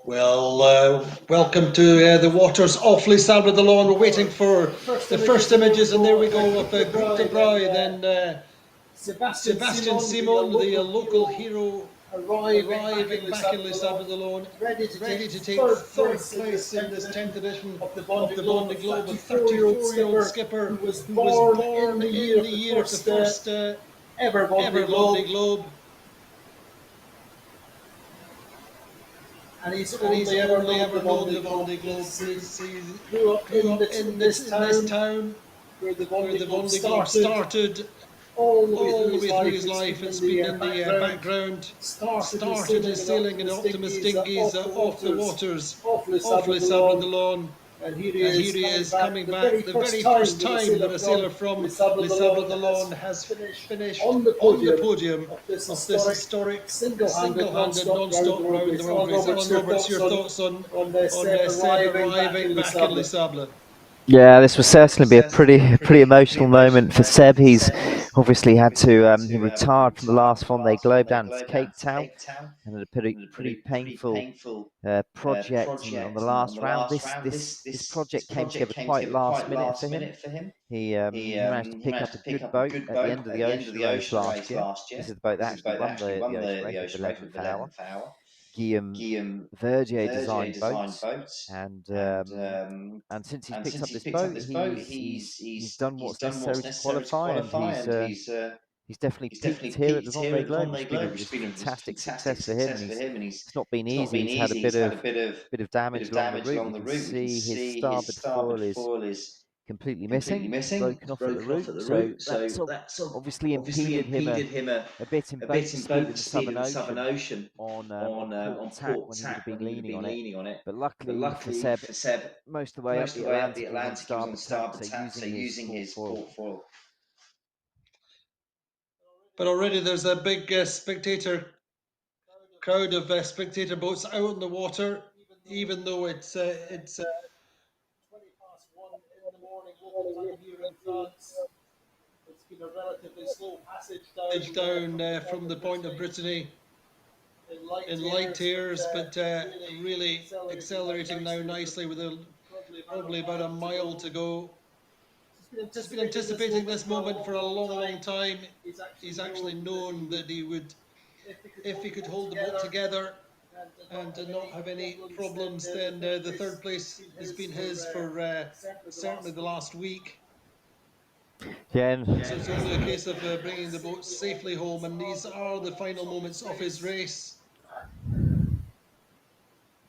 Well, welcome to the waters off Les Sables de Lawn. We're waiting for the first images, and there we go with Groupe Dubreuil. Then Sébastien SImon, the local hero, arriving back in Les Sables de Lawn, ready to take third place in this 10th edition of the Vendée Globe. A 34-year-old skipper who was born in the year of the first ever Vendée Globe. And he's only ever known the Vendée Globe. He grew up in this town where the Vendée Globe started. All the way through his life, it's been in the background. Started his sailing in optimist dinghies off the waters, off Les Sables de Lawn. And here he is coming back. The very first time that a sailor from Les Sables de Lawn has finished on the podium of this historic single-handed non-stop round the world race. Alan Roberts, your thoughts on Seb arriving back in Les Sables? Yeah, this will certainly be a pretty emotional moment for Seb. He's obviously had to he retired from the last Vendée Globe down to Cape Town, and had a pretty painful project. And on the last round, this project came together quite last minute for him. He managed to pick up a good boat at the end of the ocean race last year. This is the boat that actually won the ocean race at the 11th hour. Guillaume Verdier designed boats, and since he's picked up this boat, he's done what's necessary to qualify, and he's definitely peaked here at the Vendée Globe. It's been a fantastic success for him, and it's not been easy. He's had a bit of damage along the route. You can see his starboard foil is completely missing, broken off at the root. So that's obviously impeded him a bit in boat speed in the Southern Ocean on port tack when he would have been leaning on it. But luckily for Seb, most of the way up the Atlantic is on starboard tack, so using his port foil. But already there's a big crowd of spectator boats out on the water, even though it's 20 past 1 in the morning local time here in France. It's been a relatively slow passage down from the Point of Brittany in light airs, but really accelerating now nicely with probably about a mile to go. He's been anticipating this moment for a long time. He's actually known that he would, if he could hold the boat together and not have any problems, then the third place has been his for certainly the last week. Yeah, so it's only a case of bringing the boat safely home, and these are the final moments of his race.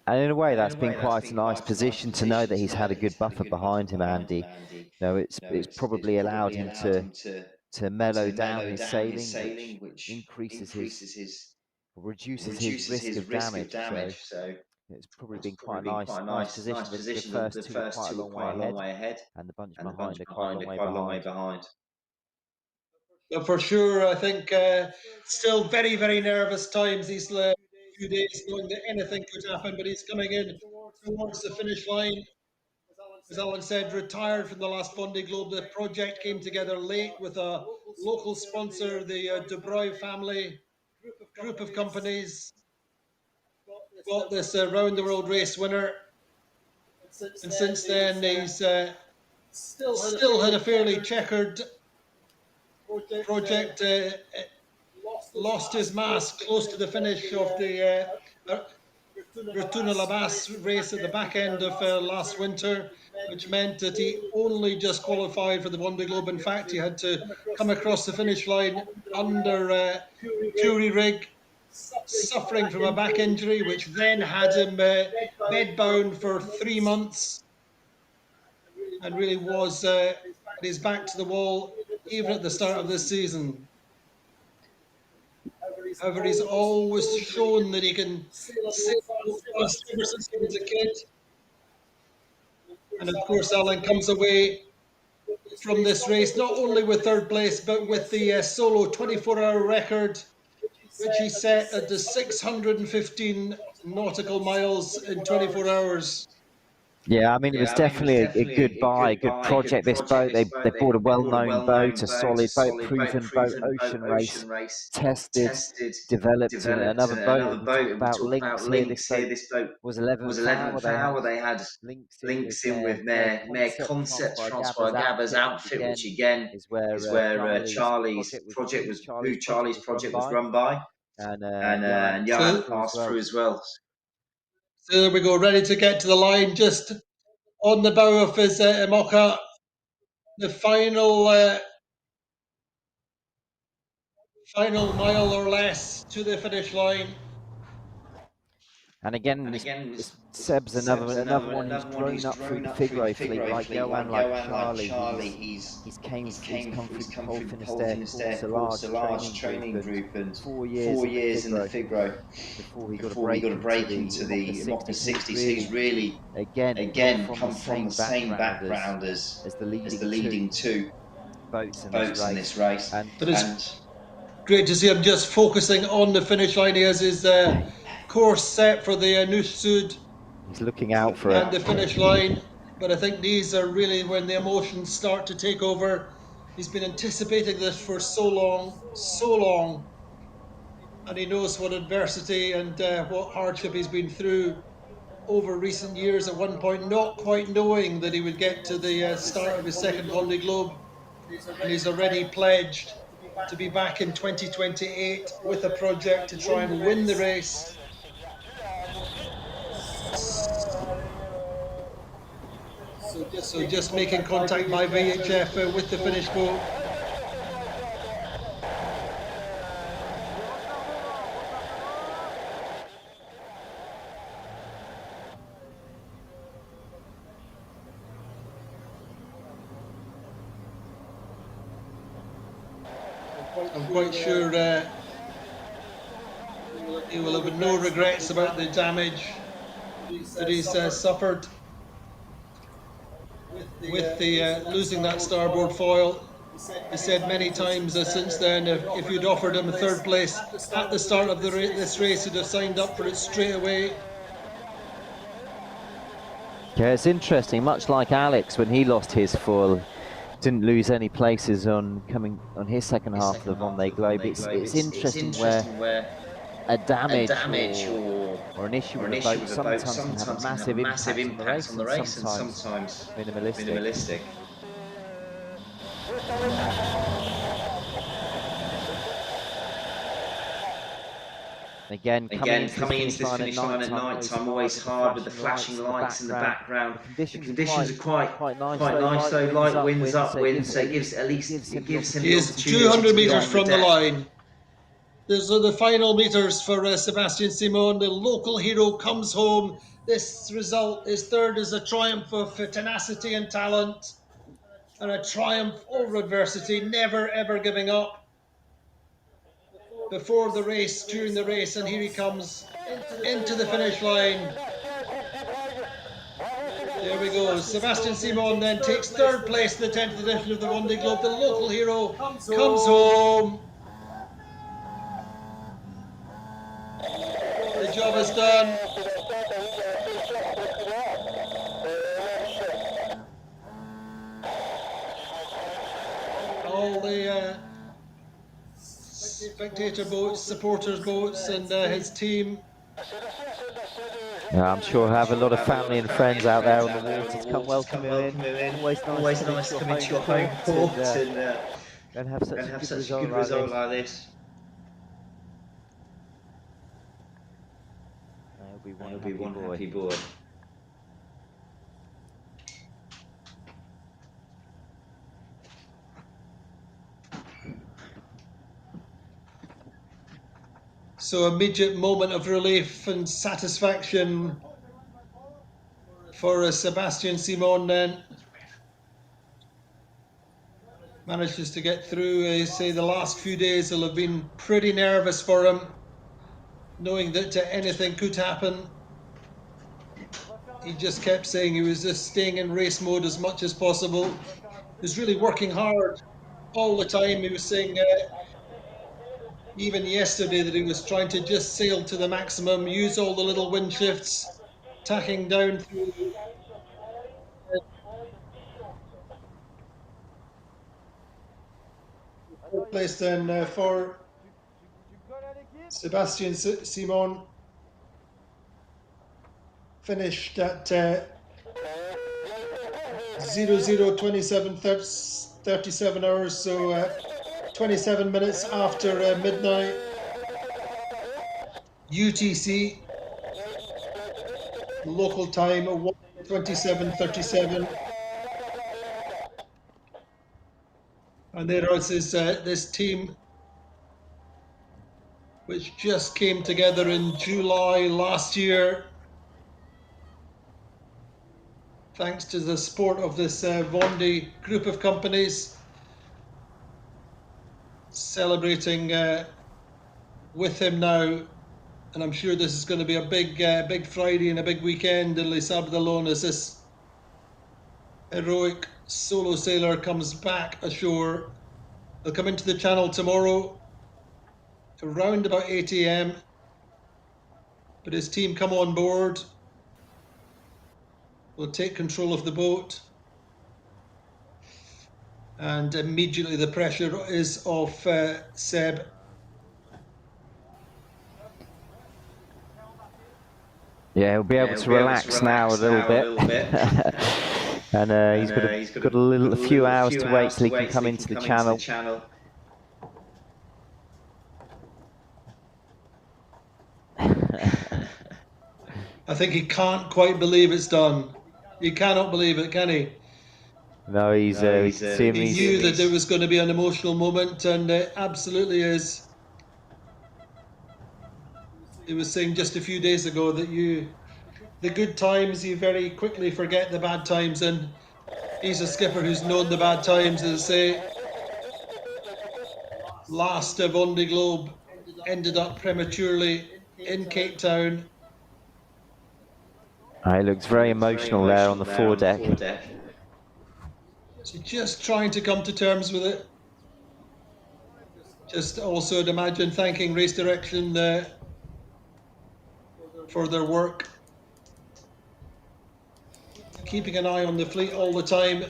And in a way, that's been quite a nice position to know that he's had a good buffer behind him, Andy. You know, it's probably allowed him to mellow down his sailing, which reduces his risk of damage. So it's probably been quite a nice position. The first two are quite a long way ahead, and the bunch behind are quite a long way behind. But for sure, I think still very nervous times these few days, knowing that anything could happen. But he's coming in towards the finish line. As Alan said, retired from the last Vendée Globe. The project came together late with a local sponsor, the Dubreuil family, group of companies. Got this round the world race winner, and since then he's still had a fairly checkered project. Lost his mast close to the finish of the Retourne-la-Basse race at the back end of last winter, which meant that he only just qualified for the Vendée Globe. In fact, he had to come across the finish line under jury rig, suffering from a back injury, which then had him bedbound for 3 months, and really was his back to the wall even at the start of this season. However, he's always shown that he can sail fast ever since he was a kid. And of course, Alan comes away from this race not only with third place, but with the solo 24-hour record, which he set at the 615 nautical miles in 24 hours. Yeah, I mean, it was definitely a good buy, a good project, this boat. They bought a well-known boat, a solid boat, proven boat, ocean race, tested, developed another boat. We talk about links here. This boat was 11th hour. They had links in with their concept transfer Gabba's outfit, which again is where Charlie's project was run by, and Jan passed through as well. So there we go, ready to get to the line, just on the bow of his IMOCA. The final mile or less to the finish line. And again, this Seb's another one who's grown up through the Figaro fleet, like Johan, like Charlie. He's come through the pole finish there, of course, a large training group, and 4 years in the Figaro before he got a break into the IMOCA 60. So he's really, again, come from the same background as the leading two boats in this race. And it's great to see him just focusing on the finish line. He has his course set for the Nusud. He's looking out for and the finish line. But I think these are really when the emotions start to take over. He's been anticipating this for so long, and he knows what adversity and what hardship he's been through over recent years. At one point, not quite knowing that he would get to the start of his second Vendée Globe, and he's already pledged to be back in 2028 with a project to try and win the race. So just making contact by VHF with the finish boat. I'm quite sure he will have no regrets about the damage that he's suffered with the losing that starboard foil. He said many times since then, if you'd offered him a third place at the start of this race, he'd have signed up for it straight away. Yeah, it's interesting. Much like Alex, when he lost his foil, didn't lose any places on his second half of the Vendée Globe. It's interesting where a damage or an issue with a boat sometimes can have a massive impact on the race, and sometimes minimalistic. Again, coming into this finish line at night time, always hard with the flashing lights in the background. The conditions are quite nice though, light winds, upwind, so it gives him He is 200 metres from the line. These are the final meters for Sébastien SImon. The local hero comes home. This result, his third, is a triumph of tenacity and talent, and a triumph over adversity, never ever giving up. Before the race, during the race, and here he comes into the finish line. There we go. Sébastien SImon then takes third place in the 10th edition of the Vendée Globe. The local hero comes home. The job is done. All the spectator boats, supporters boats, and his team. Yeah, I'm sure he'll have a lot of family and friends out there on the water to come welcome him in. Always nice to come into your home port and have such a good result like this. He'll be one happy boy. So immediate moment of relief and satisfaction for Sébastien SImon then. Manages to get through. I say the last few days will have been pretty nervous for him, knowing that anything could happen. He just kept saying he was just staying in race mode as much as possible. He was really working hard all the time. He was saying even yesterday that he was trying to just sail to the maximum, use all the little wind shifts, tacking down through Place then for Sébastien SImon, finished at 00:27:37 hours, so 27 minutes after midnight UTC, local time 1:27:37. And there is this team which just came together in July last year, thanks to the support of this Vendée group of companies, celebrating with him now. And I'm sure this is going to be a big Friday and a big weekend in Les Sables alone, as this heroic solo sailor comes back ashore. He'll come into the channel tomorrow around about 8 a.m. But his team come on board, will take control of the boat, and immediately the pressure is off Seb. Yeah, he'll be able to relax now a little bit. And he's got a few hours to wait till he can come into the channel. I think he can't quite believe it's done. He cannot believe it, can he? No, he knew that there was going to be an emotional moment, and it absolutely is. He was saying just a few days ago that the good times, you very quickly forget the bad times, and he's a skipper who's known the bad times. As I say, last Vendée Globe ended up prematurely in Cape Town. He looks very emotional there on the foredeck. So just trying to come to terms with it. Just also to imagine thanking Race Direction for their work. Keeping an eye on the fleet all the time.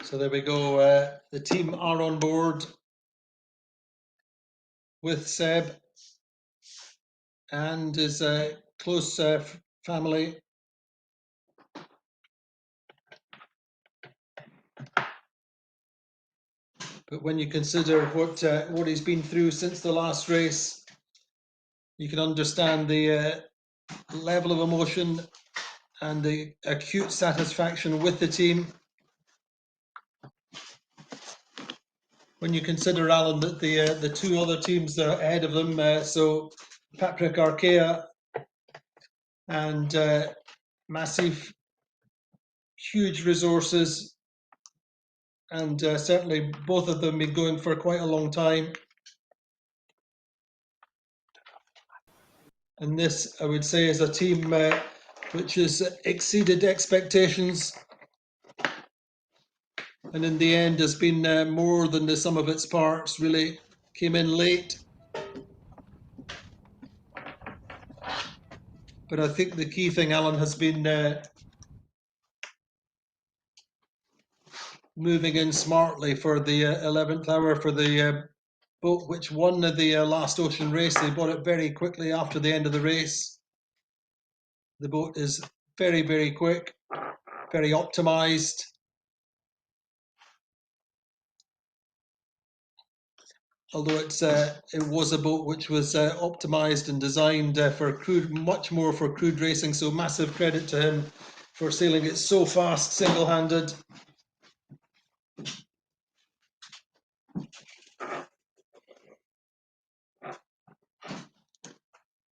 So there we go. The team are on board with Seb and his close family. But when you consider what he's been through since the last race, you can understand the level of emotion and the acute satisfaction with the team. When you consider, Alan, that the two other teams that are ahead of them, so Patrick Arkea and massive, huge resources, and certainly both of them been going for quite a long time. And this, I would say, is a team which has exceeded expectations, and in the end has been more than the sum of its parts. Really came in late, but I think the key thing, Alan, has been moving in smartly for the 11th hour for the boat which won the last ocean race. They bought it very quickly after the end of the race. The boat is very, very quick, very optimized. Although it was a boat which was optimized and designed for crude, much more for crude racing. So massive credit to him for sailing it so fast, single-handed.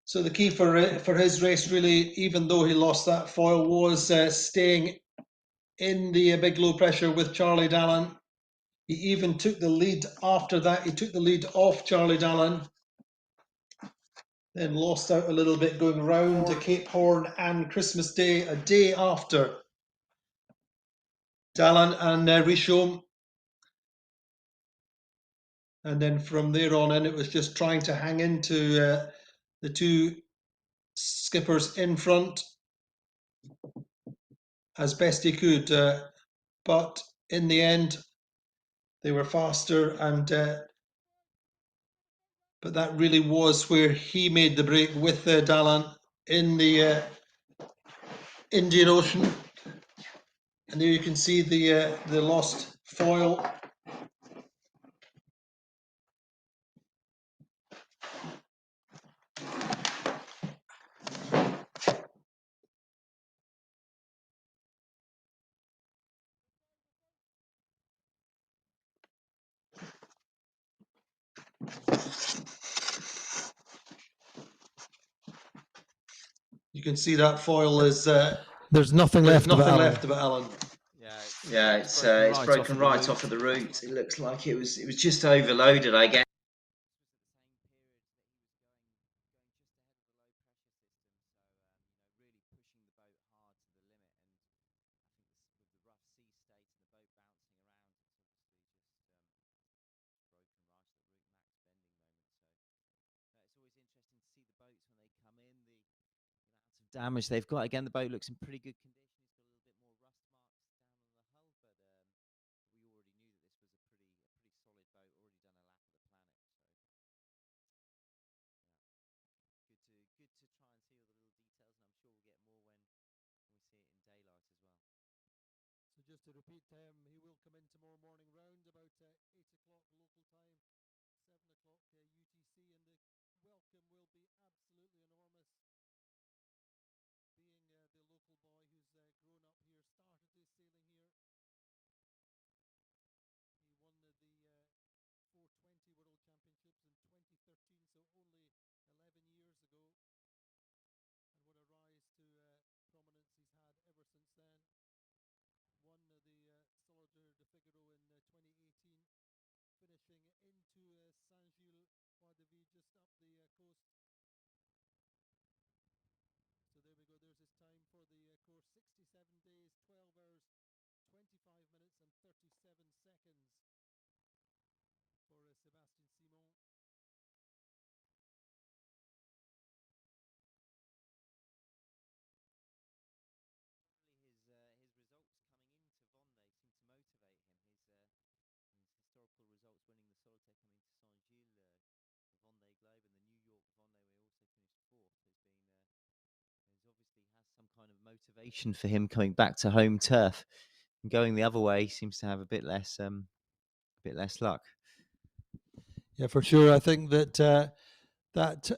So the key for his race, really, even though he lost that foil, was staying in the big low pressure with Charlie Dallin. He even took the lead after that. He took the lead off Charlie Dallin, then lost out a little bit going round to Cape Horn and Christmas Day, a day after Dallin and Richaume. And then from there on in, it was just trying to hang into the two skippers in front as best he could. But in the end, they were faster, and but that really was where he made the break with Dallin in the Indian Ocean. And there you can see the lost foil. You can see that foil is There's nothing left of it, Alan. left of it, Alan. Yeah, it's broken right off of the root. It looks like it was just overloaded, I guess. Damage they've got. Again, the boat looks in pretty good condition. Just to repeat, he will come in tomorrow morning round about 8 o'clock local time, 7 o'clock UTC, and the welcome will be absolutely enormous. Being the local boy who's grown up here, started his sailing here. He won the 420 World Championships in 2013, so only 11 years ago. And what a rise to prominence he's had ever since then. Won the Solitaire de Figaro in 2018, finishing into Saint-Gilles, Croix-de-Vie, just up the coast. So there we go, there's his time for the course, 67 days, 12 hours, 25 minutes and 37 seconds for Sébastien SImon. Motivation for him coming back to home turf, and going the other way seems to have a bit less luck. Yeah, for sure. I think that that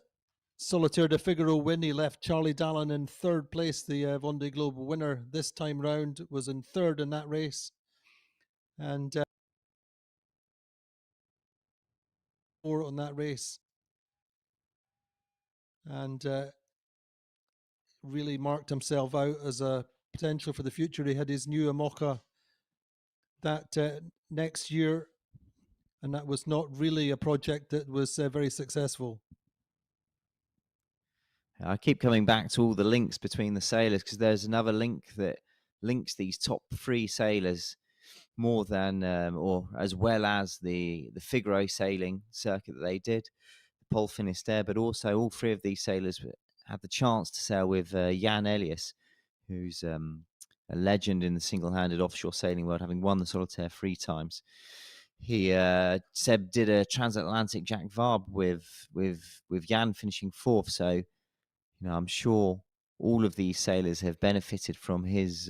Solitaire de Figaro win, he left Charlie Dallin in third place. The Vendée Globe winner this time round was in third in that race, and more on that race, and really marked himself out as a potential for the future. He had his new IMOCA that next year, and that was not really a project that was very successful. I keep coming back to all the links between the sailors, because there's another link that links these top three sailors more than or as well as the Figaro sailing circuit that they did, the Pole Finisterre, but also all three of these sailors had the chance to sail with Jan Elias, who's a legend in the single-handed offshore sailing world, having won the Solitaire 3 times. He Seb did a transatlantic Jack Vabre with Jan finishing 4th, so I'm sure all of these sailors have benefited from his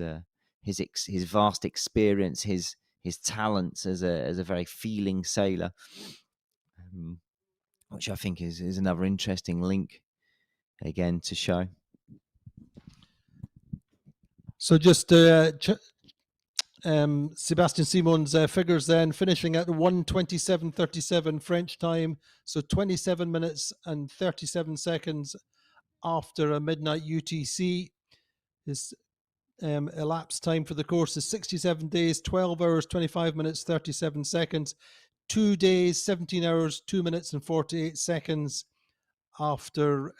vast experience, his talents as a very feeling sailor, which I think is another interesting link again to show. So just Sébastien SImon's figures then, finishing at 1:27:37 French time, so 27 minutes and 37 seconds after a midnight UTC. His elapsed time for the course is 67 days, 12 hours, 25 minutes, 37 seconds. 2 days, 17 hours, 2 minutes and 48 seconds after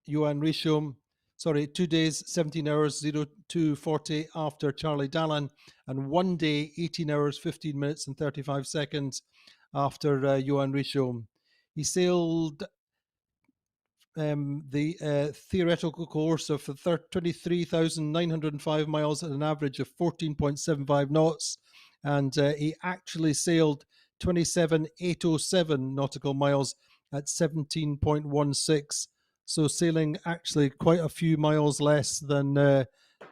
Johan Richomme. Sorry, 2 days, 17 hours, 02:40 after Charlie Dallin, and 1 day, 18 hours, 15 minutes and 35 seconds after Johan Richomme. He sailed the theoretical course of 23,905 miles at an average of 14.75 knots, and he actually sailed 27,807 nautical miles at 17.16. So sailing actually quite a few miles less than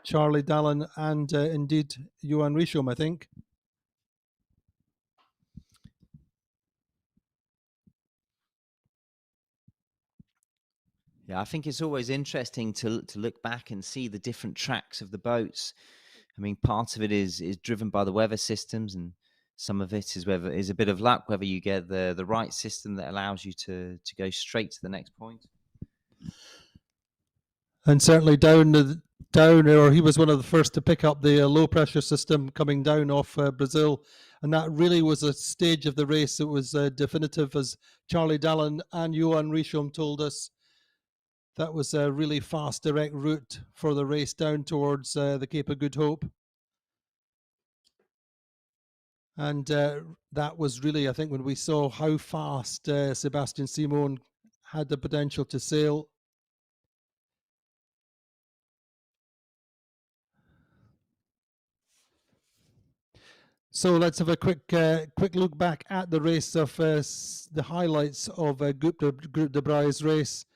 Charlie Dallin and indeed Johan Richomme, I think. Yeah, I think it's always interesting to look back and see the different tracks of the boats. I mean, part of it is driven by the weather systems, and some of it is a bit of luck, whether you get the right system that allows you to go straight to the next point. And certainly down, or he was one of the first to pick up the low pressure system coming down off Brazil, and that really was a stage of the race that was definitive, as Charlie Dallin and Johan Richomme told us. That was a really fast, direct route for the race down towards the Cape of Good Hope. And that was really, I think, when we saw how fast Sébastien SImon had the potential to sail. So let's have a quick look back at the race of the highlights of Groupe Dubreuil's race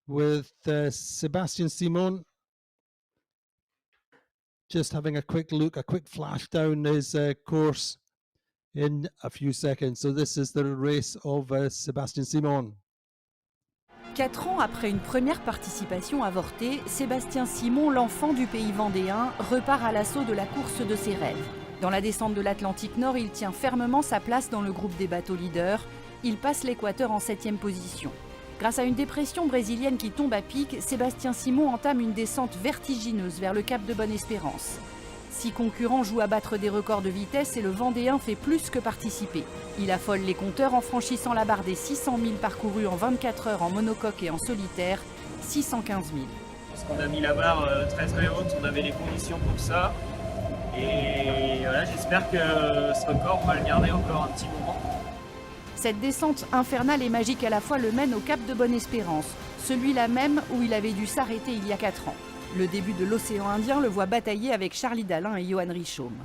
with Sébastien SImon. Just having a quick look, a quick flash down his course in a few seconds. So this is the race of Sébastien SImon. 4 ans après une première participation avortée, Sébastien SImon, l'enfant du pays vendéen, repart à l'assaut de la course de ses rêves. Dans la descente de l'Atlantique Nord, il tient fermement sa place dans le groupe des bateaux leaders. Il passe l'équateur en 7e position. Grâce à une dépression brésilienne qui tombe à pic, Sébastien SImon entame une descente vertigineuse vers le cap de Bonne-Espérance. 6 concurrents jouent à battre des records de vitesse et le Vendéen fait plus que participer. Il affole les compteurs en franchissant la barre des 600 000 parcourus en 24 heures en monocoque et en solitaire, 615 000. Parce qu'on a mis la barre très très haute, on avait les conditions pour ça. Et voilà, j'espère que ce record, on va le garder encore un petit moment. Cette descente infernale et magique à la fois le mène au cap de Bonne-Espérance, celui-là même où il avait dû s'arrêter il y a 4 ans. Le début de l'océan Indien le voit batailler avec Charlie Dallin et Johan Richomme.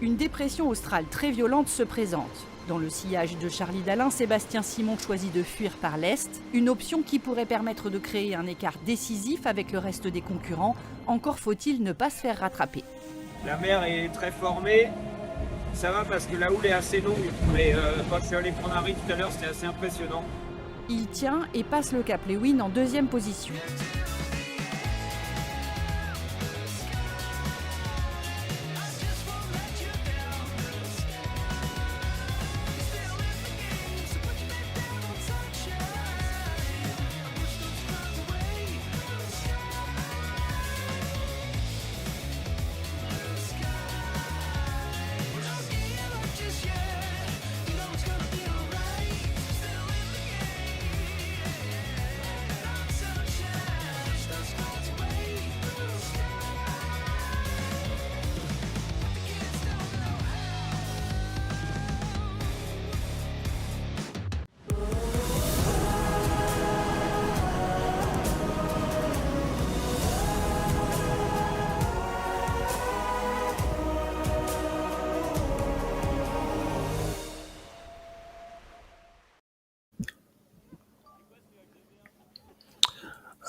Une dépression australe très violente se présente. Dans le sillage de Charlie Dallin, Sébastien SImon choisit de fuir par l'est, une option qui pourrait permettre de créer un écart décisif avec le reste des concurrents. Encore faut-il ne pas se faire rattraper. La mer est très formée, ça va parce que la houle est assez longue, mais quand je suis allé prendre un riz tout à l'heure, c'était assez impressionnant. Il tient et passe le cap Lewin en 2e position.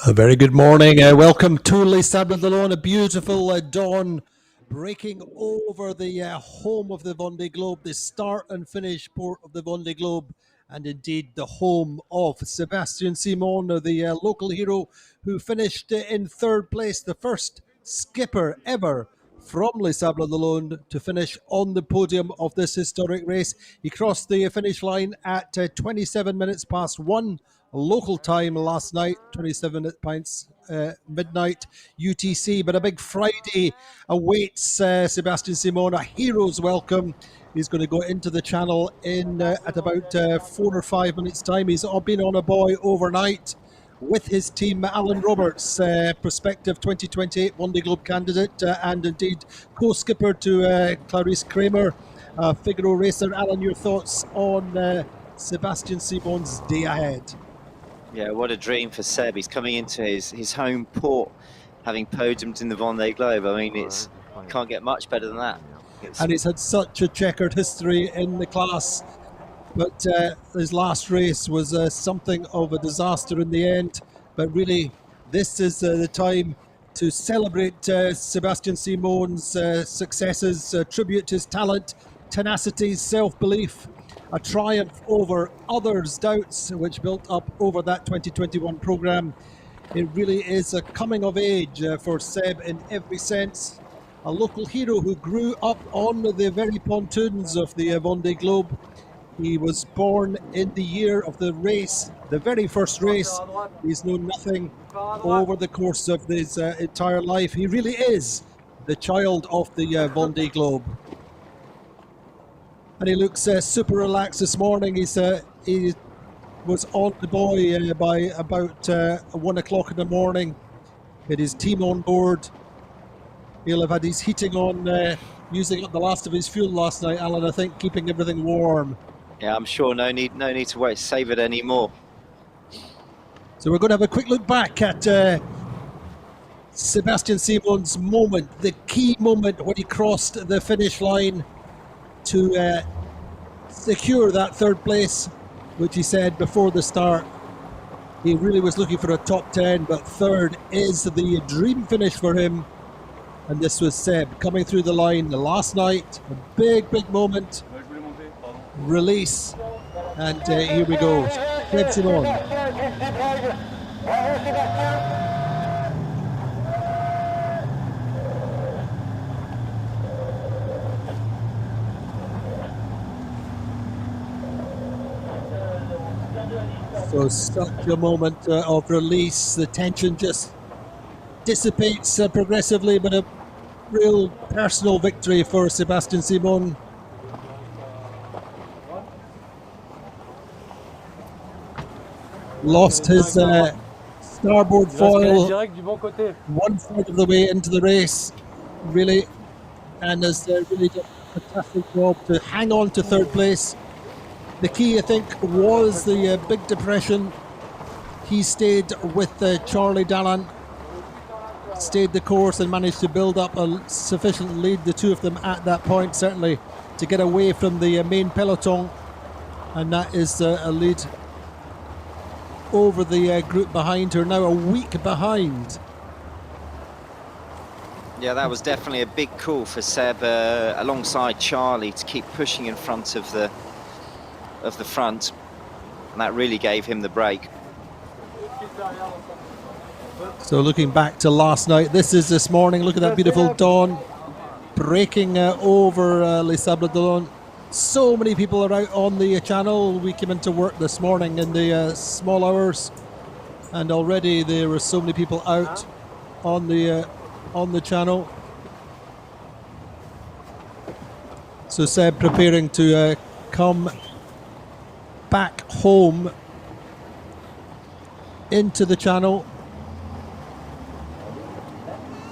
A very good morning. Welcome to Les Sables on a beautiful dawn breaking over the home of the Vendée Globe, the start and finish port of the Vendée Globe, and indeed the home of Sébastien SImon, the local hero who finished in 3rd place, the first skipper ever from Les Sables d'Olonne to finish on the podium of this historic race. He crossed the finish line at 27 minutes past 1 local time last night, 27 pints midnight UTC. But a big Friday awaits Sébastien SImon, a hero's welcome. He's going to go into the channel in at about 4 or 5 minutes time. He's been on a buoy overnight with his team, Alan Roberts, prospective 2028 Vendée Globe candidate, and indeed co-skipper to Clarice Kramer, Figaro racer. Alan, your thoughts on Sébastien SImon's day ahead? Yeah, what a dream for Seb. He's coming into his home port, having podiumed in the Vendée Globe. I mean, it's can't get much better than that. And he's had such a checkered history in the class. But his last race was something of a disaster in the end. But really, this is the time to celebrate Sébastien SImon's successes, tribute his talent, tenacity, self-belief, a triumph over others' doubts which built up over that 2021 programme. It really is a coming of age for Seb in every sense. A local hero who grew up on the very pontoons of the Vendée Globe. He was born in the year of the race, the very first race. He's known nothing over the course of his entire life. He really is the child of the Vendée Globe. And he looks super relaxed this morning. He was on the buoy by about 1 o'clock in the morning. Had his team on board. He'll have had his heating on, using up the last of his fuel last night, Alan, I think, keeping everything warm. Yeah, I'm sure no need to worry, save it anymore. So we're going to have a quick look back at Sébastien SImon's moment, the key moment when he crossed the finish line to secure that third place, which he said before the start. He really was looking for a top 10, but third is the dream finish for him. And this was Seb coming through the line last night. A big moment. Release. And here we go. Seb SImon. So such a moment of release. The tension just dissipates progressively, but a real personal victory for Sébastien SImon. Lost his starboard foil 1/3 of the way into the race, really, and has really done a fantastic job to hang on to third place. The key, I think, was the Big Depression. He stayed with Charlie Dallan, stayed the course and managed to build up a sufficient lead, the two of them at that point, certainly, to get away from the main peloton. And that is a lead over the group behind her, now a week behind. Yeah, that was definitely a big call for Seb alongside Charlie to keep pushing in front of the front, and that really gave him the break. So looking back to last night, this is this morning. Look at that beautiful dawn breaking over Les Sables d'Olonne. So many people are out on the channel. We came into work this morning in the small hours, and already there were so many people out on the channel. So Seb preparing to come back home into the channel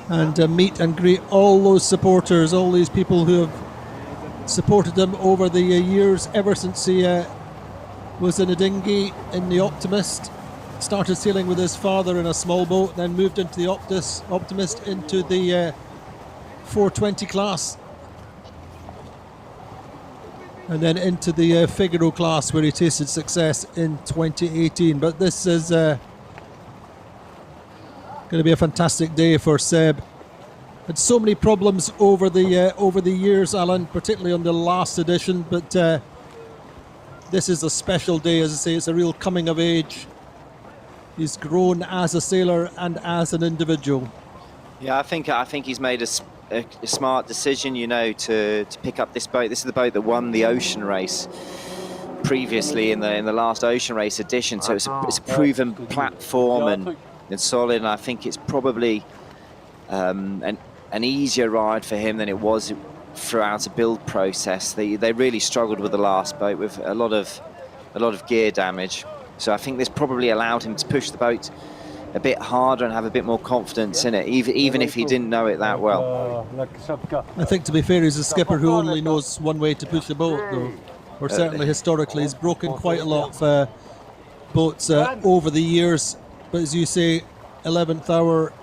and meet and greet all those supporters, all these people who have supported him over the years, ever since he was in a dinghy in the Optimist, started sailing with his father in a small boat, then moved into the Optimist into the 420 class, and then into the Figaro class, where he tasted success in 2018. But this is going to be a fantastic day for Seb. Had so many problems over the years, Alan, particularly on the last edition, but this is a special day. As I say, it's a real coming of age. He's grown as a sailor and as an individual. Yeah, I think he's made a smart decision, you know, to pick up this boat. This is the boat that won the ocean race previously in the last ocean race edition. So it's a proven platform and solid. And I think it's probably an easier ride for him than it was throughout a build process. They really struggled with the last boat with a lot of gear damage. So I think this probably allowed him to push the boat a bit harder and have a bit more confidence in it, even if he didn't know it that well. I think, to be fair, he's a skipper who only knows one way to push a boat, though. Or certainly historically, he's broken quite a lot of boats over the years. But as you say, 11th Hour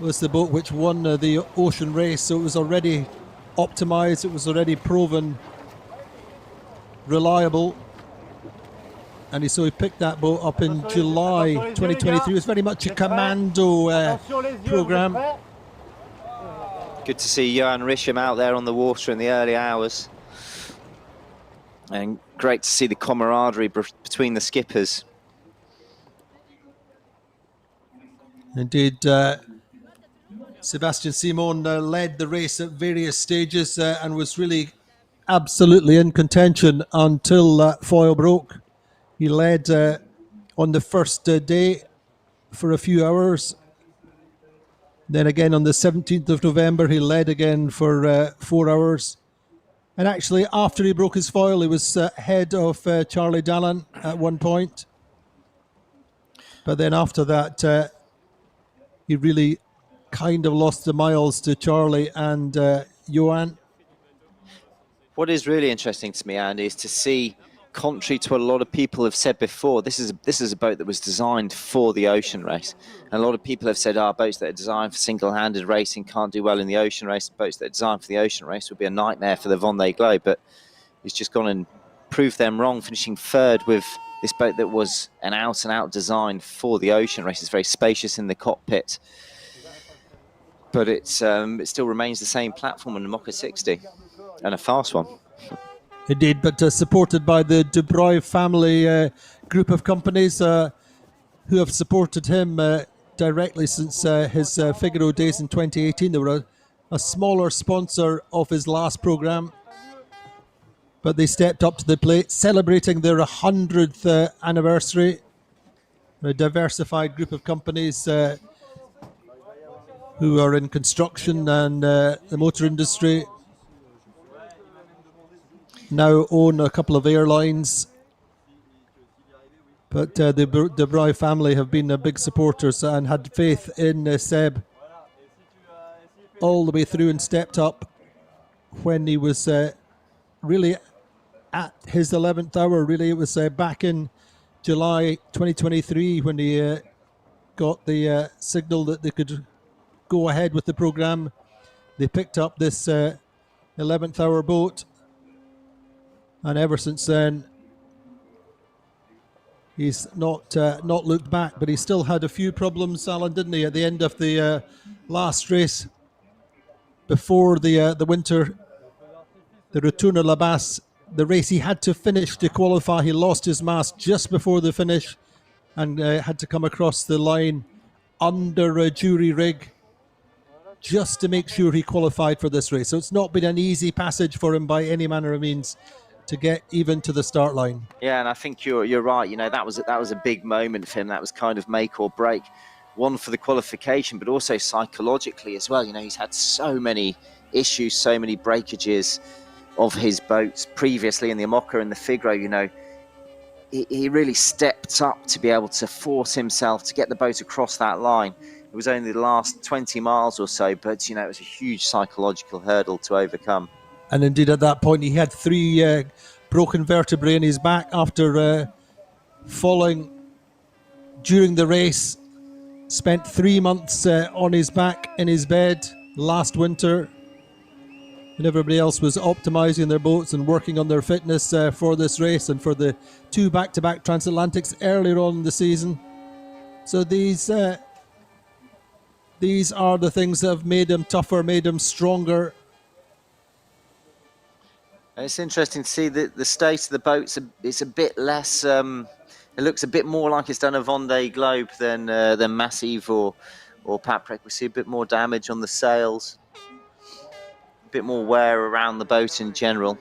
was the boat which won the ocean race, so it was already optimised, it was already proven reliable. And so he picked that boat up in July 2023. It was very much a commando programme. Good to see Johan Risham out there on the water in the early hours. And great to see the camaraderie between the skippers. Indeed, Sébastien SImon led the race at various stages and was really absolutely in contention until foil broke. He led on the first day for a few hours. Then again on the 17th of November, he led again for 4 hours. And actually, after he broke his foil, he was ahead of Charlie Dallan at one point. But then after that, he really kind of lost the miles to Charlie and Johan. What is really interesting to me, Andy, is to see, contrary to what a lot of people have said before, this is a boat that was designed for the ocean race. And a lot of people have said, boats that are designed for single-handed racing can't do well in the ocean race. Boats that are designed for the ocean race would be a nightmare for the Vendée Globe. But he's just gone and proved them wrong, finishing third with this boat that was an out-and-out design for the ocean race. It's very spacious in the cockpit, but it still remains the same platform in the IMOCA 60, and a fast one. Indeed, but supported by the Dubreuil family group of companies who have supported him directly since his Figaro days in 2018. They were a smaller sponsor of his last programme, but they stepped up to the plate, celebrating their 100th anniversary. A diversified group of companies who are in construction and the motor industry, now own a couple of airlines. But the Dubreuil family have been big supporters and had faith in Seb all the way through and stepped up when he was really at his 11th hour. Really, it was back in July 2023 when he got the signal that they could go ahead with the programme. They picked up this 11th hour boat, and ever since then he's not looked back. But he still had a few problems, Alan, didn't he, at the end of the last race before the winter, the Retour à la Basse, the race he had to finish to qualify. He lost his mast just before the finish and had to come across the line under a jury rig just to make sure he qualified for this race. So it's not been an easy passage for him by any manner of means to get even to the start line. Yeah, and I think you're right. You know, that was a big moment for him. That was kind of make or break. One for the qualification, but also psychologically as well. You know, he's had so many issues, so many breakages of his boats previously in the IMOCA and the Figaro. You know, he really stepped up to be able to force himself to get the boat across that line. It was only the last 20 miles or so, but, you know, it was a huge psychological hurdle to overcome. And indeed, at that point, he had 3 broken vertebrae in his back after falling during the race. Spent 3 months on his back in his bed last winter. And everybody else was optimising their boats and working on their fitness for this race and for the 2 back-to-back transatlantics earlier on in the season. So these are the things that have made him tougher, made him stronger. It's interesting to see that the state of the boats is a bit less. It looks a bit more like it's done a Vendée Globe than Massive or or Patrick, we see a bit more damage on the sails, a bit more wear around the boat in general.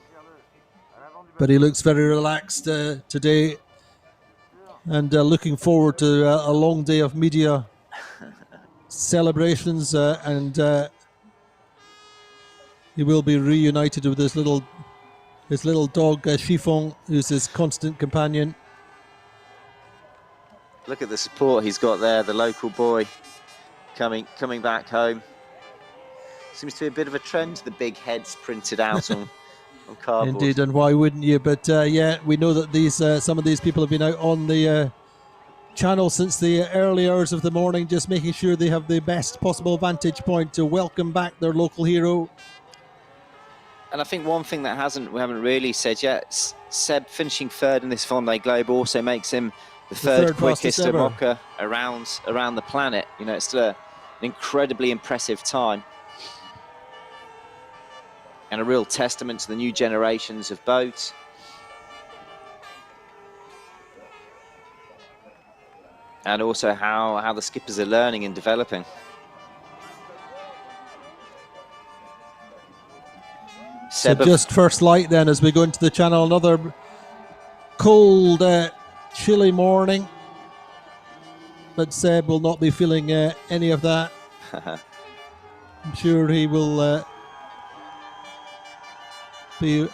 But he looks very relaxed today, and looking forward to a long day of media celebrations, and he will be reunited with his little dog Chiffon, who's his constant companion. Look at the support he's got there, the local boy coming back home. Seems to be a bit of a trend, the big heads printed out on cardboard. Indeed, and why wouldn't you? But yeah, we know that these some of these people have been out on the channel since the early hours of the morning, just making sure they have the best possible vantage point to welcome back their local hero. And I think one thing that we haven't really said yet, Seb finishing third in this Vendée Globe also makes him the third quickest IMOCA around the planet. You know, it's still an incredibly impressive time, and a real testament to the new generations of boats. And also how the skippers are learning and developing. So just first light then as we go into the channel. Another cold, chilly morning. But Seb will not be feeling any of that. I'm sure he will be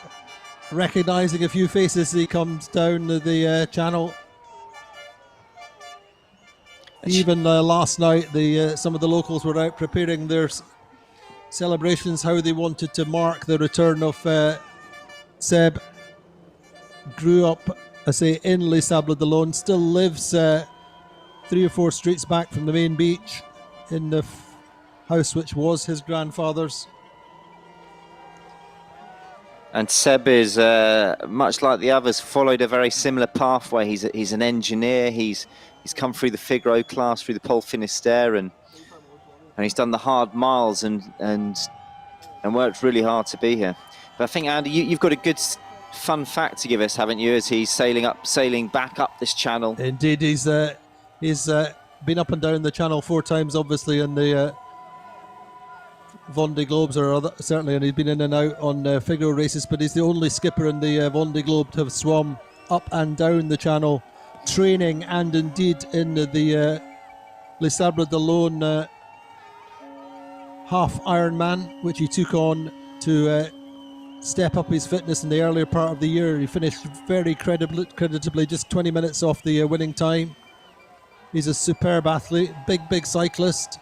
recognising a few faces as he comes down the channel. Even last night, some of the locals were out preparing their celebrations, how they wanted to mark the return of Seb. Grew up, I say, in Les Sables d'Olonne, still lives 3 or 4 streets back from the main beach in the house which was his grandfather's. And Seb is, much like the others, followed a very similar pathway. He's an engineer. He's come through the Figaro class, through the Pole Finisterre, and he's done the hard miles and worked really hard to be here. But I think, Andy, you've got a good fun fact to give us, haven't you, as he's sailing back up this channel? Indeed, he's been up and down the channel 4 times, obviously, in the Vendée Globes, certainly, and he's been in and out on Figaro races, but he's the only skipper in the Vendée Globe to have swum up and down the channel, training and indeed in the Les Sables d'Olonne half Ironman, which he took on to step up his fitness in the earlier part of the year. He finished very creditably, just 20 minutes off the winning time. He's a superb athlete, big cyclist.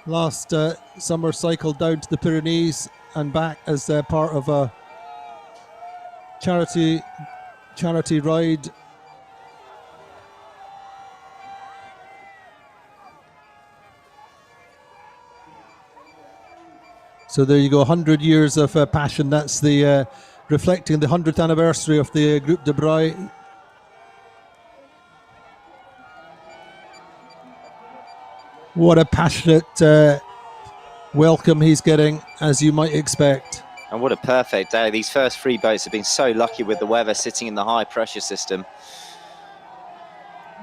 Last summer cycled down to the Pyrenees and back as part of a charity ride. So there you go, 100 years of passion. That's the reflecting the 100th anniversary of the Groupe Dubreuil. What a passionate welcome he's getting, as you might expect. And what a perfect day. These first 3 boats have been so lucky with the weather, sitting in the high pressure system.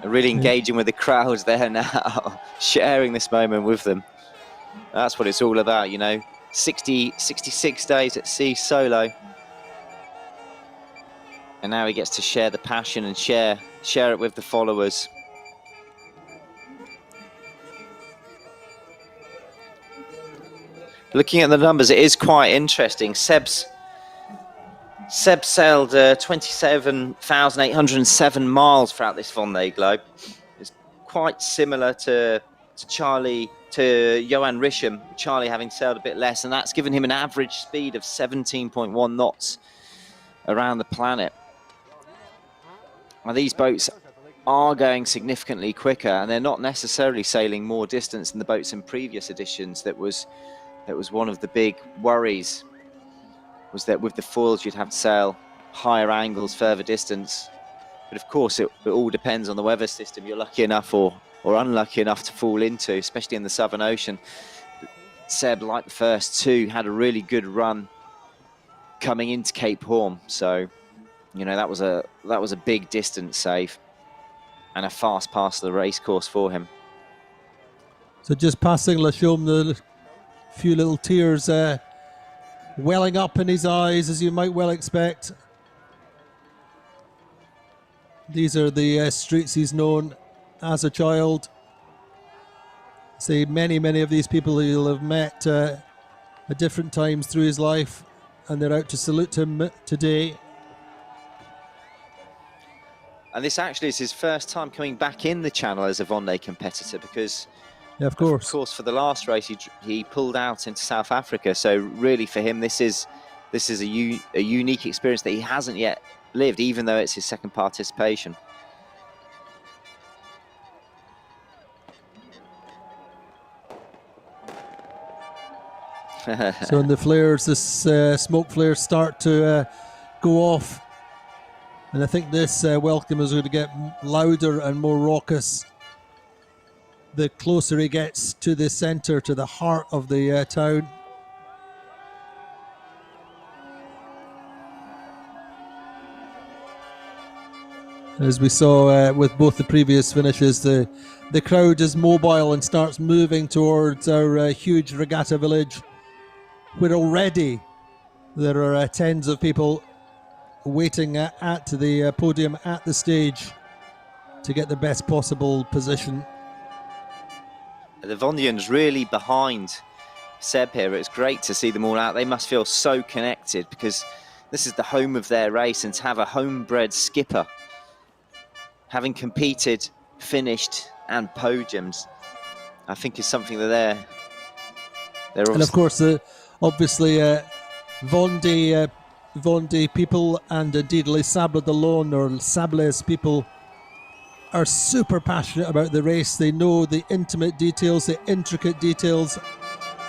They're really engaging with the crowds there now, sharing this moment with them. That's what it's all about, you know. 66 days at sea solo, and now he gets to share the passion and share it with the followers. Looking at the numbers, it is quite interesting. Seb sailed 27,807 miles throughout this Vendée Globe. It's quite similar to Johan Risham, Charlie having sailed a bit less, and that's given him an average speed of 17.1 knots around the planet. Now, these boats are going significantly quicker, and they're not necessarily sailing more distance than the boats in previous editions. That was one of the big worries, was that with the foils you'd have to sail higher angles, further distance. But of course, it all depends on the weather system you're lucky enough or unlucky enough to fall into, especially in the Southern Ocean. Seb, like the first 2, had a really good run coming into Cape Horn, so you know that was a big distance save and a fast pass to the race course for him. So just passing Lachaume, the few little tears welling up in his eyes, as you might well expect. These are the streets he's known as a child. Say many of these people he'll have met at different times through his life, and they're out to salute him today. And this actually is his first time coming back in the Channel as a Vendée competitor, because Yeah, of course. Of course, for the last race, he pulled out into South Africa. So really, for him, this is a unique experience that he hasn't yet lived, even though it's his second participation. So in the flares, this smoke flares start to go off, and I think this welcome is going to get louder and more raucous the closer he gets to the centre, to the heart of the town. As we saw with both the previous finishes, the crowd is mobile and starts moving towards our huge regatta village, where already there are tens of people waiting at the podium, at the stage, to get the best possible position. The Vendéans really behind Seb here. It's great to see them all out. They must feel so connected, because this is the home of their race, and to have a homebred skipper, having competed, finished and podiums, I think is something that they're and of course obviously Vendée people, and indeed Les Sables d'Olonne, or Sables people, are super passionate about the race. They know the intimate details, the intricate details.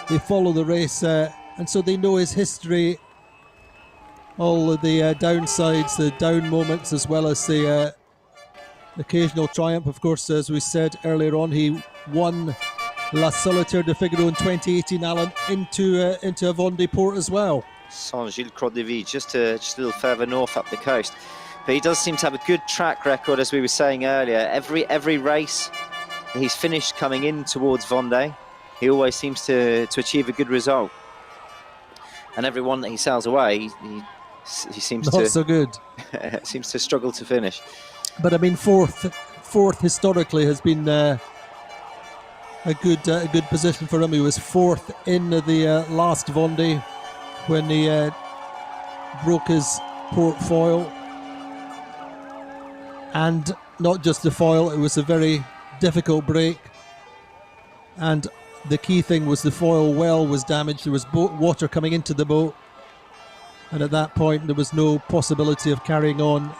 They follow the race, and so they know his history, all of the downsides, the down moments, as well as the occasional triumph. Of course, as we said earlier on, he won La Solitaire de Figaro in 2018, Alan, into a Vendée port as well. Saint-Gilles-Croix-de-Vie, just a little further north up the coast. But he does seem to have a good track record, as we were saying earlier. Every race he's finished coming in towards Vendée, he always seems to achieve a good result. And every one that he sails away, he seems not so good. seems to struggle to finish. But I mean, fourth historically has been a good position for him. He was fourth in the last Vendée when he broke his port foil. And not just the foil, it was a very difficult break. And the key thing was the foil well was damaged. There was water coming into the boat. And at that point, there was no possibility of carrying on.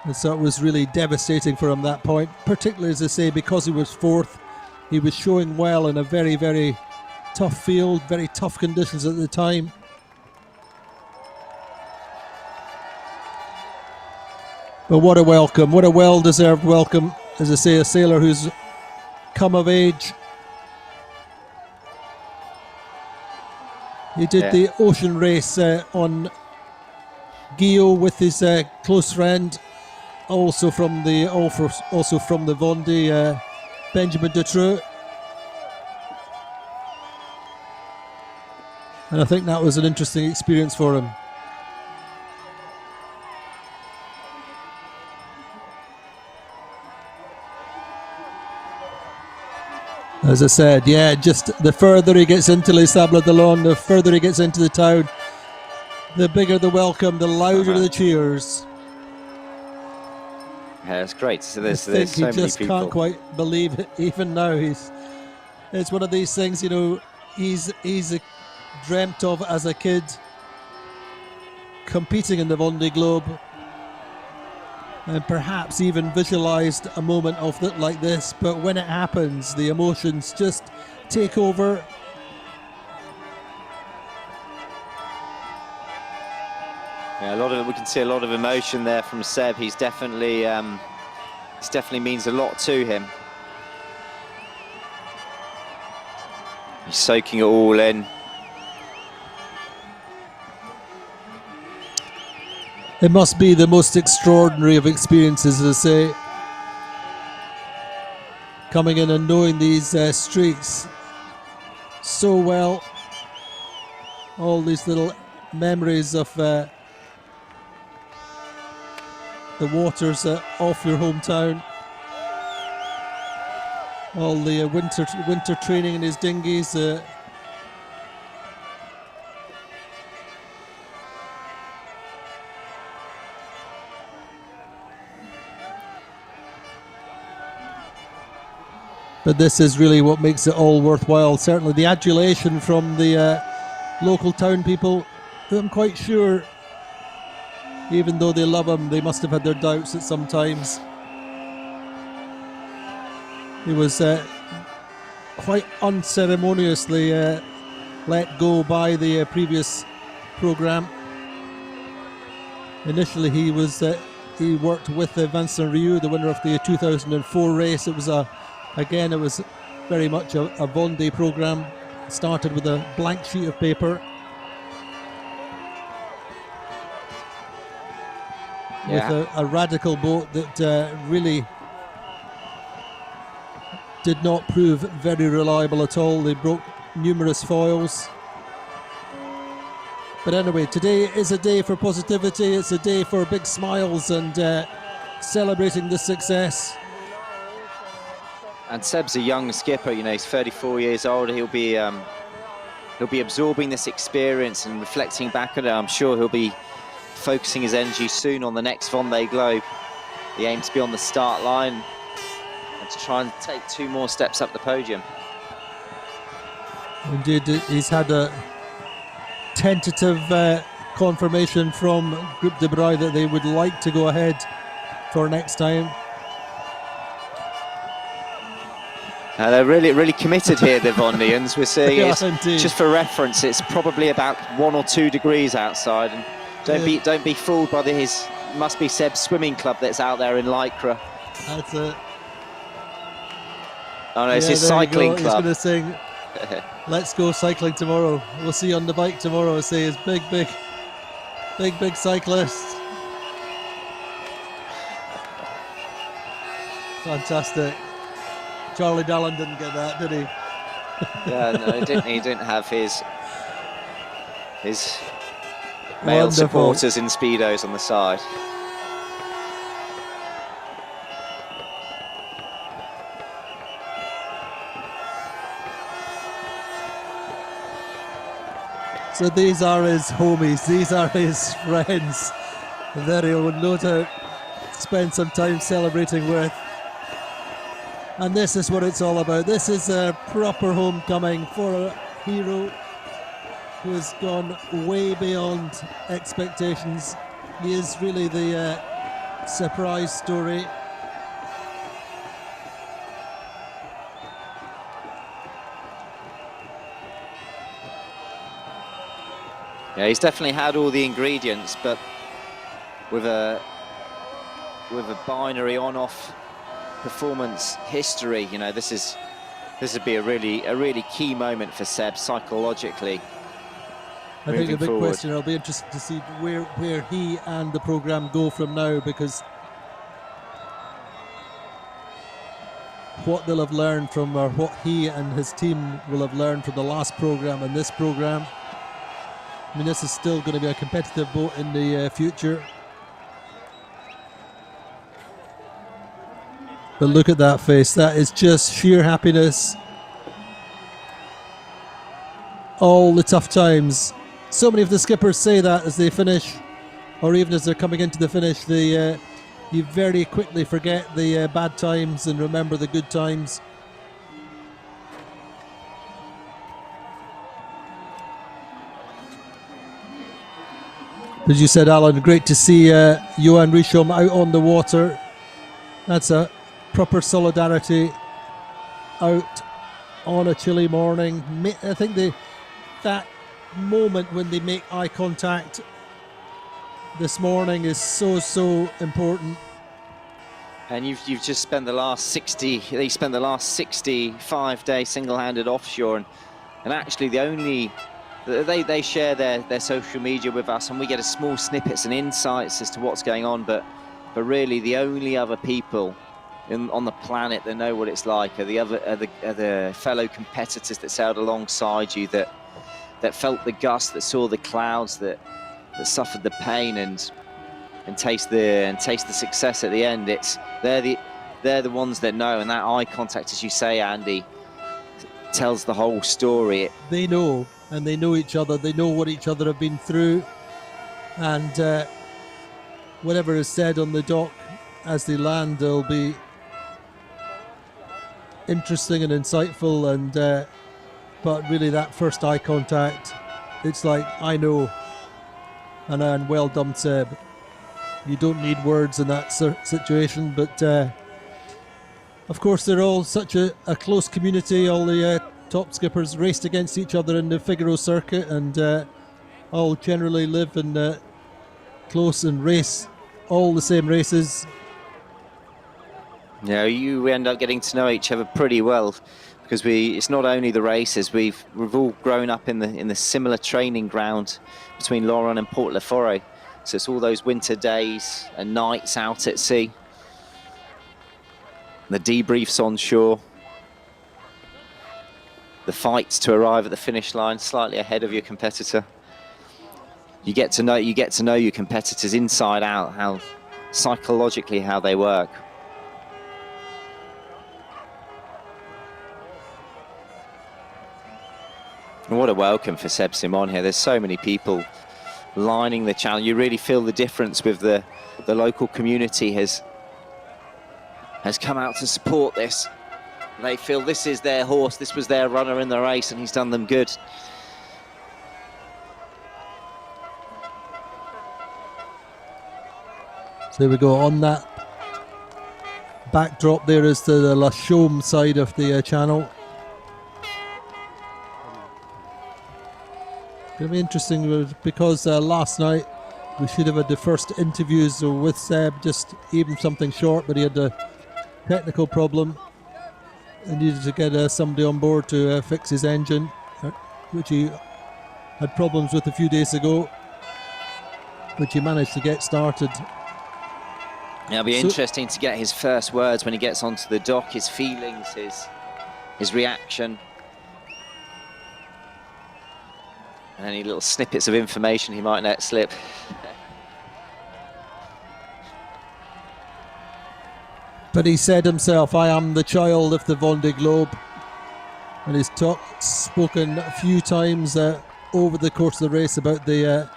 And so it was really devastating for him that point, particularly, as I say, because he was fourth. He was showing well in a very, very tough field, very tough conditions at the time. But what a welcome, what a well-deserved welcome. As I say, a sailor who's come of age. He did the ocean race on Guillaume with his close friend, also from the Vendée, Benjamin Dutreux. And I think that was an interesting experience for him. As I said, yeah, just the further he gets into Les Sables d'Olonne, the further he gets into the town, the bigger the welcome, the louder the cheers. Yeah, it's great. So there's so he many just people. Can't quite believe it. Even now, it's one of these things, you know, he's dreamt of as a kid, competing in the Vendée Globe, and perhaps even visualized a moment of it like this. But when it happens, the emotions just take over. Yeah, we can see a lot of emotion there from Seb. He's definitely, this definitely means a lot to him. He's soaking it all in. It must be the most extraordinary of experiences, as I say. coming in and knowing these streets so well. All these little memories of the waters off your hometown. All the winter training in his dinghies. But this is really what makes it all worthwhile. Certainly the adulation from the local town people, who I'm quite sure, even though they love him, they must have had their doubts at some times. He was quite unceremoniously let go by the previous programme. Initially he worked with Vincent Rieu, the winner of the 2004 race. It was again, it was very much a Vendée programme. Started with a blank sheet of paper. Yeah. With a radical boat that really did not prove very reliable at all. They broke numerous foils. But anyway, today is a day for positivity. It's a day for big smiles and celebrating the success. And Seb's a young skipper, you know, he's 34 years old. He'll be absorbing this experience and reflecting back on it. I'm sure he'll be focusing his energy soon on the next Vendée Globe. He aims to be on the start line and to try and take 2 more steps up the podium. Indeed, he's had a tentative confirmation from Groupe Dubreuil that they would like to go ahead for next time. They're really committed here, the Vendeans. We're seeing Yeah, it. indeed. Just for reference, it's probably about 1 or 2 degrees outside. And don't be fooled by his must be Seb's swimming club that's out there in Lycra. That's it. Oh no, it's Yeah, his there you cycling go. club. He's going to sing, "Let's go cycling tomorrow." We'll see you on the bike tomorrow. Say his big cyclist. Fantastic. Charlie Dallin didn't get that, did he? Yeah, no, he didn't have his male Wonderful. supporters in Speedos on the side. So these are his homies, these are his friends that he will no doubt spend some time celebrating with. And this is what it's all about. This is a proper homecoming for a hero who has gone way beyond expectations. He is really the surprise story. Yeah, he's definitely had all the ingredients, but with a binary on-off performance history, you know, this would be a really key moment for Seb psychologically. I think the big forward. question, I'll be interested to see where he and the programme go from now, because what they'll have learned from, or what he and his team will have learned from the last programme and this programme. I mean, this is still going to be a competitive boat in the future. But look at that face. That is just sheer happiness. All the tough times. So many of the skippers say that as they finish, or even as they're coming into the finish, you very quickly forget the bad times and remember the good times. As you said, Alan, great to see Johan Richomme out on the water. That's a proper solidarity out on a chilly morning. I think that moment when they make eye contact this morning is so important. And you've just spent the last 65 days single-handed offshore, and actually they share their social media with us, and we get a small snippets and insights as to what's going on, but really the only other people on the planet that know what it's like, are the fellow competitors that sailed alongside you, that felt the gust, that saw the clouds, that suffered the pain and taste the success at the end. They're the ones that know, and that eye contact, as you say, Andy, tells the whole story. They know, and they know each other. They know what each other have been through, and whatever is said on the dock as they land, they'll be interesting and insightful. And but really, that first eye contact, it's like, I know, and well done, Seb. You don't need words in that situation, but of course they're all such a close community. All the top skippers raced against each other in the Figaro circuit, and all generally live in close and race all the same races. Yeah, you end up getting to know each other pretty well, because it's not only the races, we've all grown up in the similar training ground between Laurent and Port Lefort. So it's all those winter days and nights out at sea, the debriefs on shore, the fights to arrive at the finish line slightly ahead of your competitor. You get to know your competitors inside out, how psychologically how they work. And what a welcome for Seb SImon here. There's so many people lining the channel. You really feel the difference with the local community has come out to support this. They feel this is their horse, this was their runner in the race, and he's done them good. So there we go. On that backdrop there is the La Chaume side of the channel. Going to be interesting because last night we should have had the first interviews with Seb, just even something short, but he had a technical problem and needed to get somebody on board to fix his engine, which he had problems with a few days ago, which he managed to get started. It'll be interesting to get his first words when he gets onto the dock, his feelings, his reaction. And any little snippets of information he might let slip. But he said himself, I am the child of the Vendée Globe. And he's spoken a few times over the course of the race about the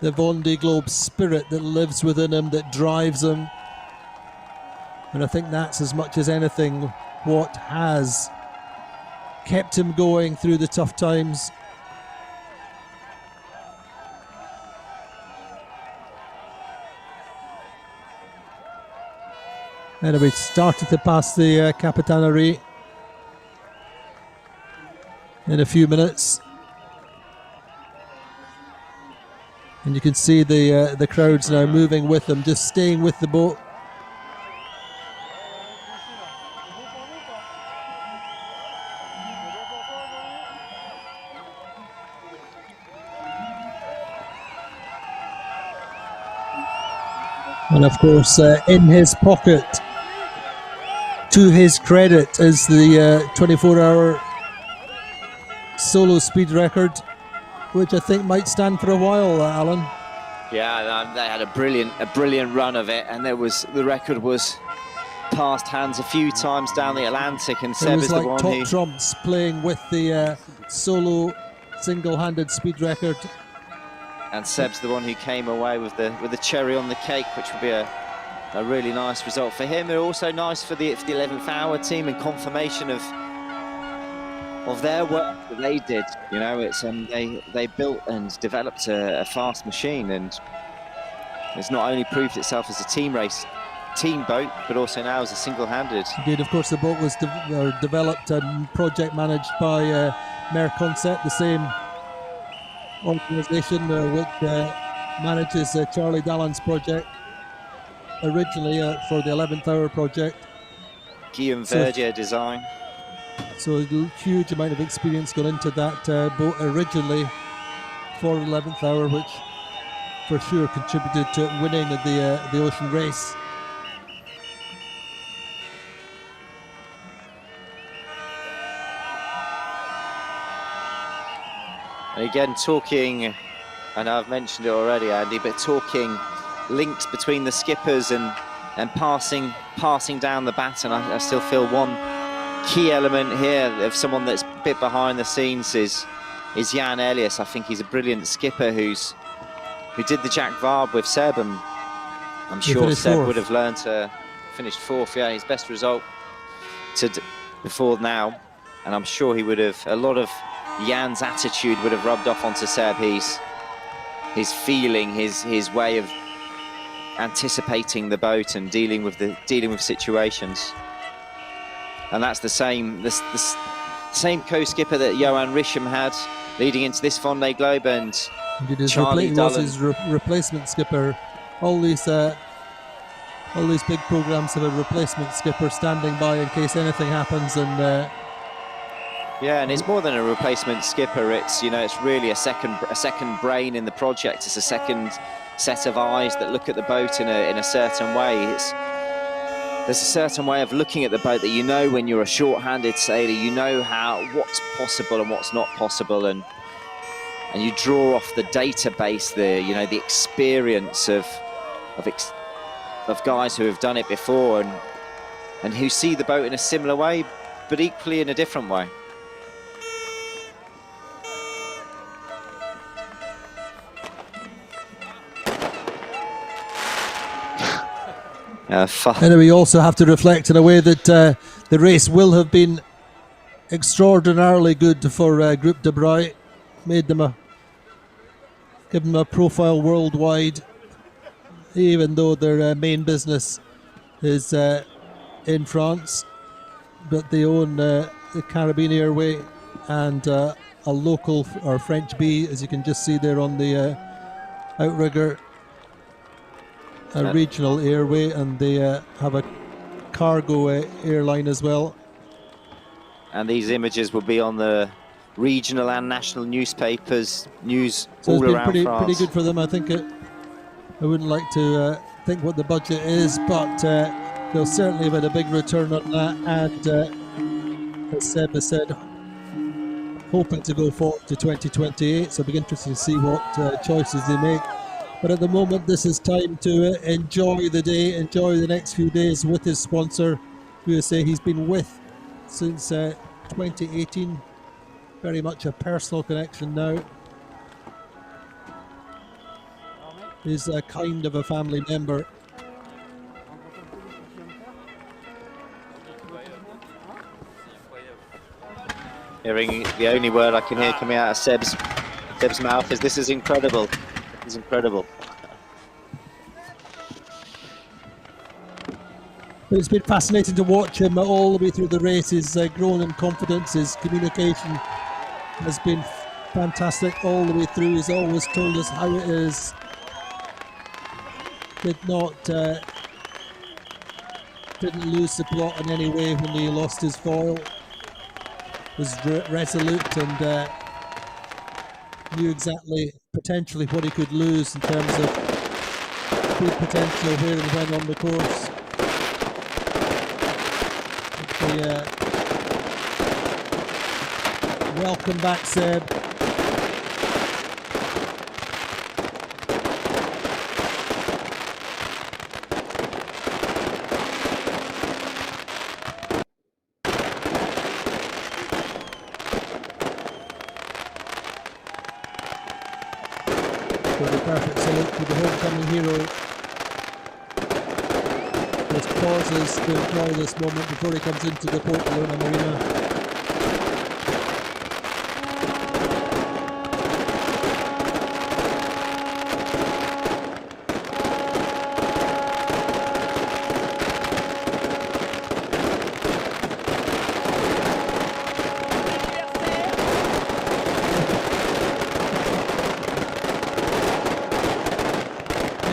Vendée Globe spirit that lives within him, that drives him. And I think that's, as much as anything, what has kept him going through the tough times. Anyway, started to pass the Capitanerie in a few minutes. And you can see the crowds now moving with them, just staying with the boat. And of course, in his pocket, to his credit, is the 24-hour solo speed record, which I think might stand for a while, Alan. Yeah, they had a brilliant run of it, and the record was passed hands a few times down the Atlantic, and Seb is the one like top trumps playing with the solo single-handed speed record. And Seb's the one who came away with the cherry on the cake, which would be a really nice result for him. And also nice for the 11th hour team, and confirmation of their work that they did. You know, it's they built and developed a fast machine, and it's not only proved itself as a team boat, but also now as a single-handed. Indeed, of course, the boat was developed and project managed by Merconcept, the same organisation which manages Charlie Dallin's project originally for the 11th hour project. Guillaume Verdier design. So a huge amount of experience got into that boat originally for 11th hour, which for sure contributed to winning the ocean race. Again, talking, I know I've mentioned it already, Andy, but talking links between the skippers and passing down the baton. I still feel one key element here of someone that's a bit behind the scenes is Jan Elias. I think he's a brilliant skipper who did the Jack Vaab with Seb, and I'm sure Seb would have learned to finish fourth. Yeah, his best result before now, and I'm sure he would have, a lot of Jan's attitude would have rubbed off onto Seb. His feeling, his way of anticipating the boat and dealing with situations. And that's the same co-skipper that Johan Risham had leading into this Vendée Globe, and Charlie he was his replacement skipper. All these big programs have a replacement skipper standing by in case anything happens. And yeah, and it's more than a replacement skipper. It's, you know, it's really a second brain in the project. It's a second set of eyes that look at the boat in a certain way. There's a certain way of looking at the boat that, you know, when you're a short-handed sailor, you know what's possible and what's not possible, and you draw off the database, the experience of guys who have done it before and who see the boat in a similar way, but equally in a different way. And we also have to reflect in a way that the race will have been extraordinarily good for Groupe Dubreuil. Made them give them a profile worldwide, even though their main business is in France, but they own the Caribbean Airway and a local or French B, as you can just see there on the outrigger. A regional airway, and they have a cargo airline as well. And these images will be on the regional and national newspapers, news so all it's around been France. pretty good for them. I think I wouldn't like to think what the budget is, but they'll certainly have had a big return on that. And as Seb has said, hoping to go forward to 2028. So it'll be interesting to see what choices they make. But at the moment, this is time to enjoy the day, enjoy the next few days with his sponsor, who I say he's been with since 2018. Very much a personal connection now. He's a kind of a family member. Hearing the only word I can hear coming out of Seb's mouth is, "This is incredible. It's incredible." But it's been fascinating to watch him all the way through the race. He's grown in confidence. His communication has been fantastic all the way through. He's always told us how it is. Didn't lose the plot in any way when he lost his foil. Was resolute and knew exactly potentially what he could lose in terms of good potential where and when on the course. Welcome back, Seb. The perfect salute to the homecoming hero. Just pauses to enjoy this moment before he comes into the Podium arena.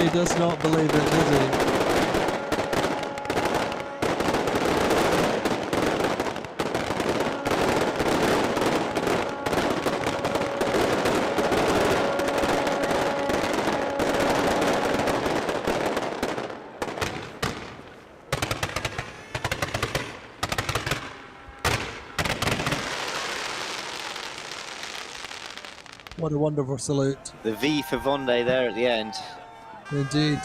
He does not believe it, does he? What a wonderful salute. The V for Vendée there at the end. Indeed.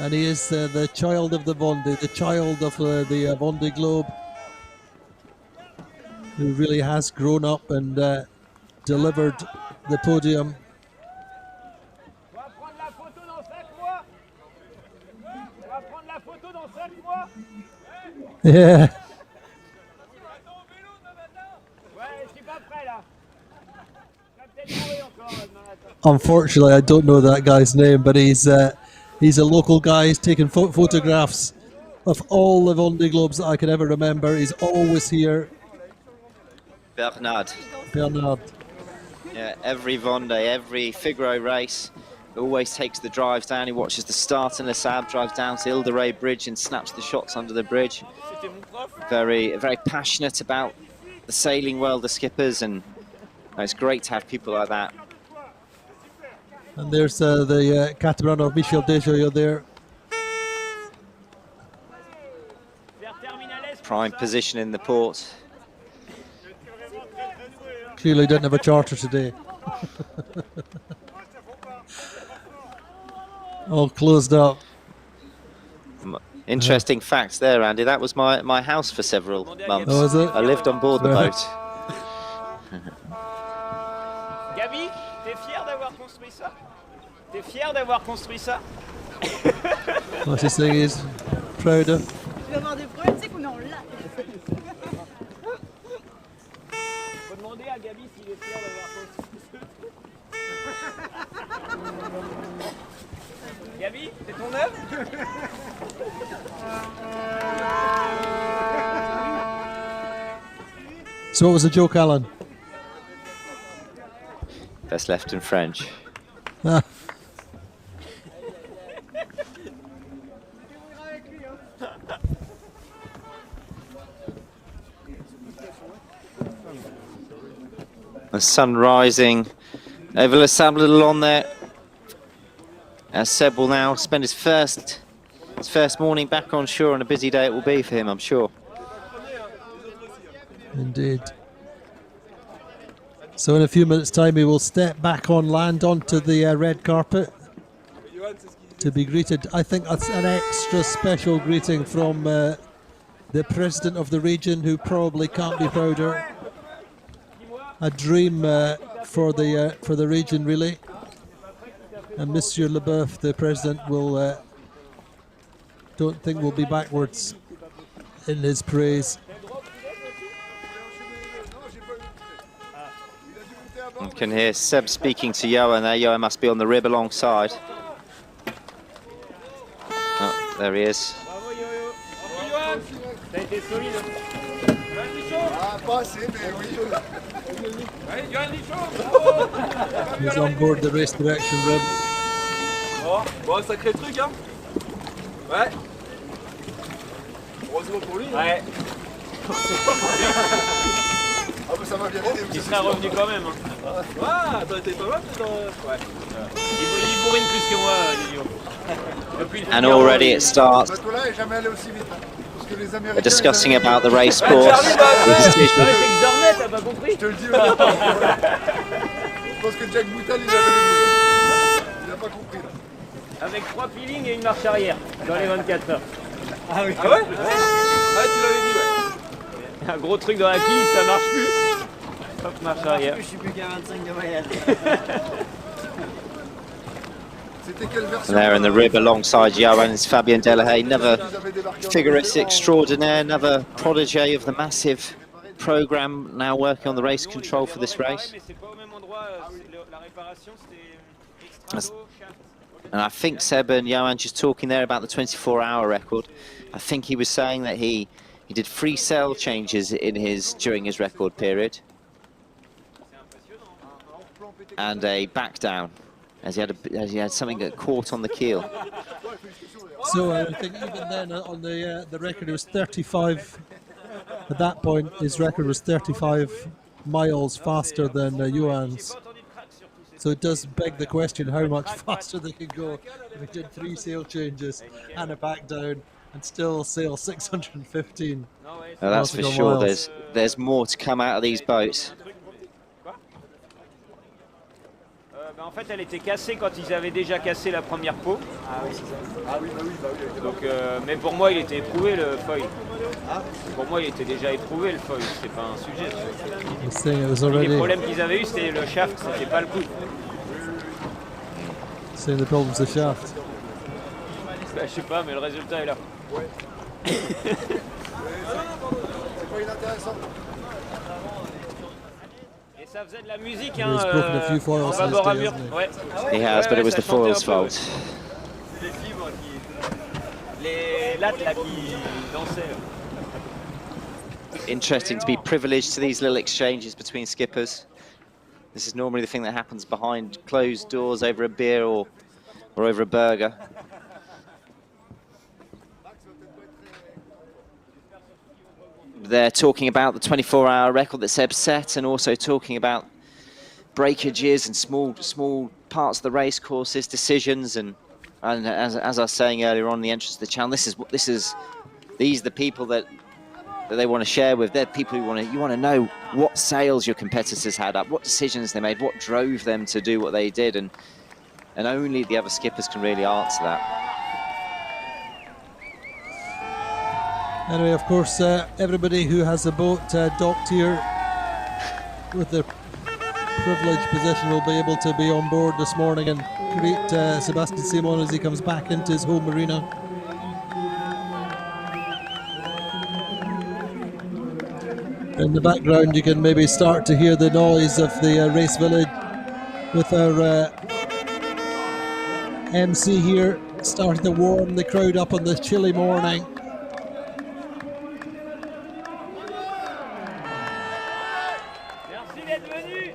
And he is the child of the Vendée, the child of the Vendée Globe, who really has grown up and delivered the podium. Yeah. Unfortunately, I don't know that guy's name, but he's a local guy. He's taken photographs of all the Vendée Globes that I can ever remember. He's always here. Bernard. Bernard. Yeah, every Vendée, every Figaro race, always takes the drives down. He watches the start in Les Sables, drives down to Ile-de-Ré Bridge and snaps the shots under the bridge. Very passionate about the sailing world, the skippers, and it's great to have people like that. And there's the catamaran of Michel Desjoyaux there. Prime position in the port. Clearly didn't have a charter today. All closed up. Interesting facts there, Andy. That was my house for several months. Oh, is it? I lived on board the boat. Gabi, t'es fier d'avoir construit ça? T'es fier d'avoir construit ça? What he's saying is proud of. Je vais avoir des problèmes, c'est qu'on est en live. Faut demander à Gabi s'il est fier d'avoir construit ça. Gabi, c'est ton œuvre? So what was the joke, Alan? Best left in French. Ah. The sun rising over Les Sables, a little on there. As Seb will now spend his first morning back on shore, and a busy day it will be for him, I'm sure. Indeed. So in a few minutes' time, we will step back on land onto the red carpet to be greeted. I think that's an extra special greeting from the president of the region, who probably can't be prouder. A dream for the region, really. And Monsieur Leboeuf, the president, don't think will be backwards in his praise. You can hear Seb speaking to Johan there. Johan must be on the rib alongside. Oh, there he is. He's on board the race direction rib. Bon, sacré truc, hein. Ouais. Heureusement pour lui. Ouais. Ah bah ça m'a bien aidé. Il serait revenu quand même. Ah, t'as été pas mal peut-être. Ouais. Il bourrine plus que moi, Lilio. And already it starts. Bateau-là est jamais allé aussi vite. Parce que les Américains. They're discussing about the race course. C'est que je dormais, t'as pas compris? Je te le dis. Je pense que Jack Boutal, il avait le boulot. Il a pas compris là. Avec 3 peelings et une marche arrière dans les 24 heures. Ah oui. Ah ouais? Ah tu l'avais dit, ouais. Un gros truc dans la quille, ça marche plus. Hop, marche arrière. Je suis plus qu'à 25 de voyage. C'était quelle version? There in the rib alongside Johan is Fabien Delahaye, another figurist extraordinaire, another protege of the massive program, now working on the race control for this race. And I think Seb and Johan just talking there about the 24-hour record. I think he was saying that he did 3 sail changes during his record period, and a back down, as he had something that caught on the keel. So I think even then on the record it was 35. At that point, his record was 35 miles faster than Johan's. So it does beg the question how much faster they could go if we did 3 sail changes and a back down and still sail 615. That's for sure. There's more to come out of these boats. Ben, en fait, elle était cassée quand ils avaient déjà cassé la première peau. Ah oui, c'est ça. Ah oui, bah oui, bah oui. Donc, mais pour moi, il était éprouvé le foil. Pour moi, il était déjà éprouvé le foil. C'est pas un sujet. He's saying it was Les already. problèmes qu'ils avaient eu, c'était le shaft, c'était pas le coup. Saying the problem's the shaft. Ben, je sais pas, mais le résultat est là. C'est pas inintéressant. Et ça faisait de la musique, He's hein. broken a few foils en since bord à day, mur. hasn't he? Ouais. He has, but it was ça the chantait un foil's peu, ouais. fault. C'est les fibres qui. Les lattes là qui dansaient. Interesting to be privileged to these little exchanges between skippers. This is normally the thing that happens behind closed doors over a beer or over a burger. They're talking about the 24-hour record that Seb set, and also talking about breakages and small parts of the race courses, decisions, and as I was saying earlier on the entrance to the channel, these are the people that they want to share with. They're people who you want to know what sales your competitors had up, what decisions they made, what drove them to do what they did, and only the other skippers can really answer that. Anyway, of course, everybody who has a boat docked here with their privileged position will be able to be on board this morning and greet Sébastien SImon as he comes back into his home marina. In the background, you can maybe start to hear the noise of the race village with our MC here starting to warm the crowd up on this chilly morning. Merci d'être venu.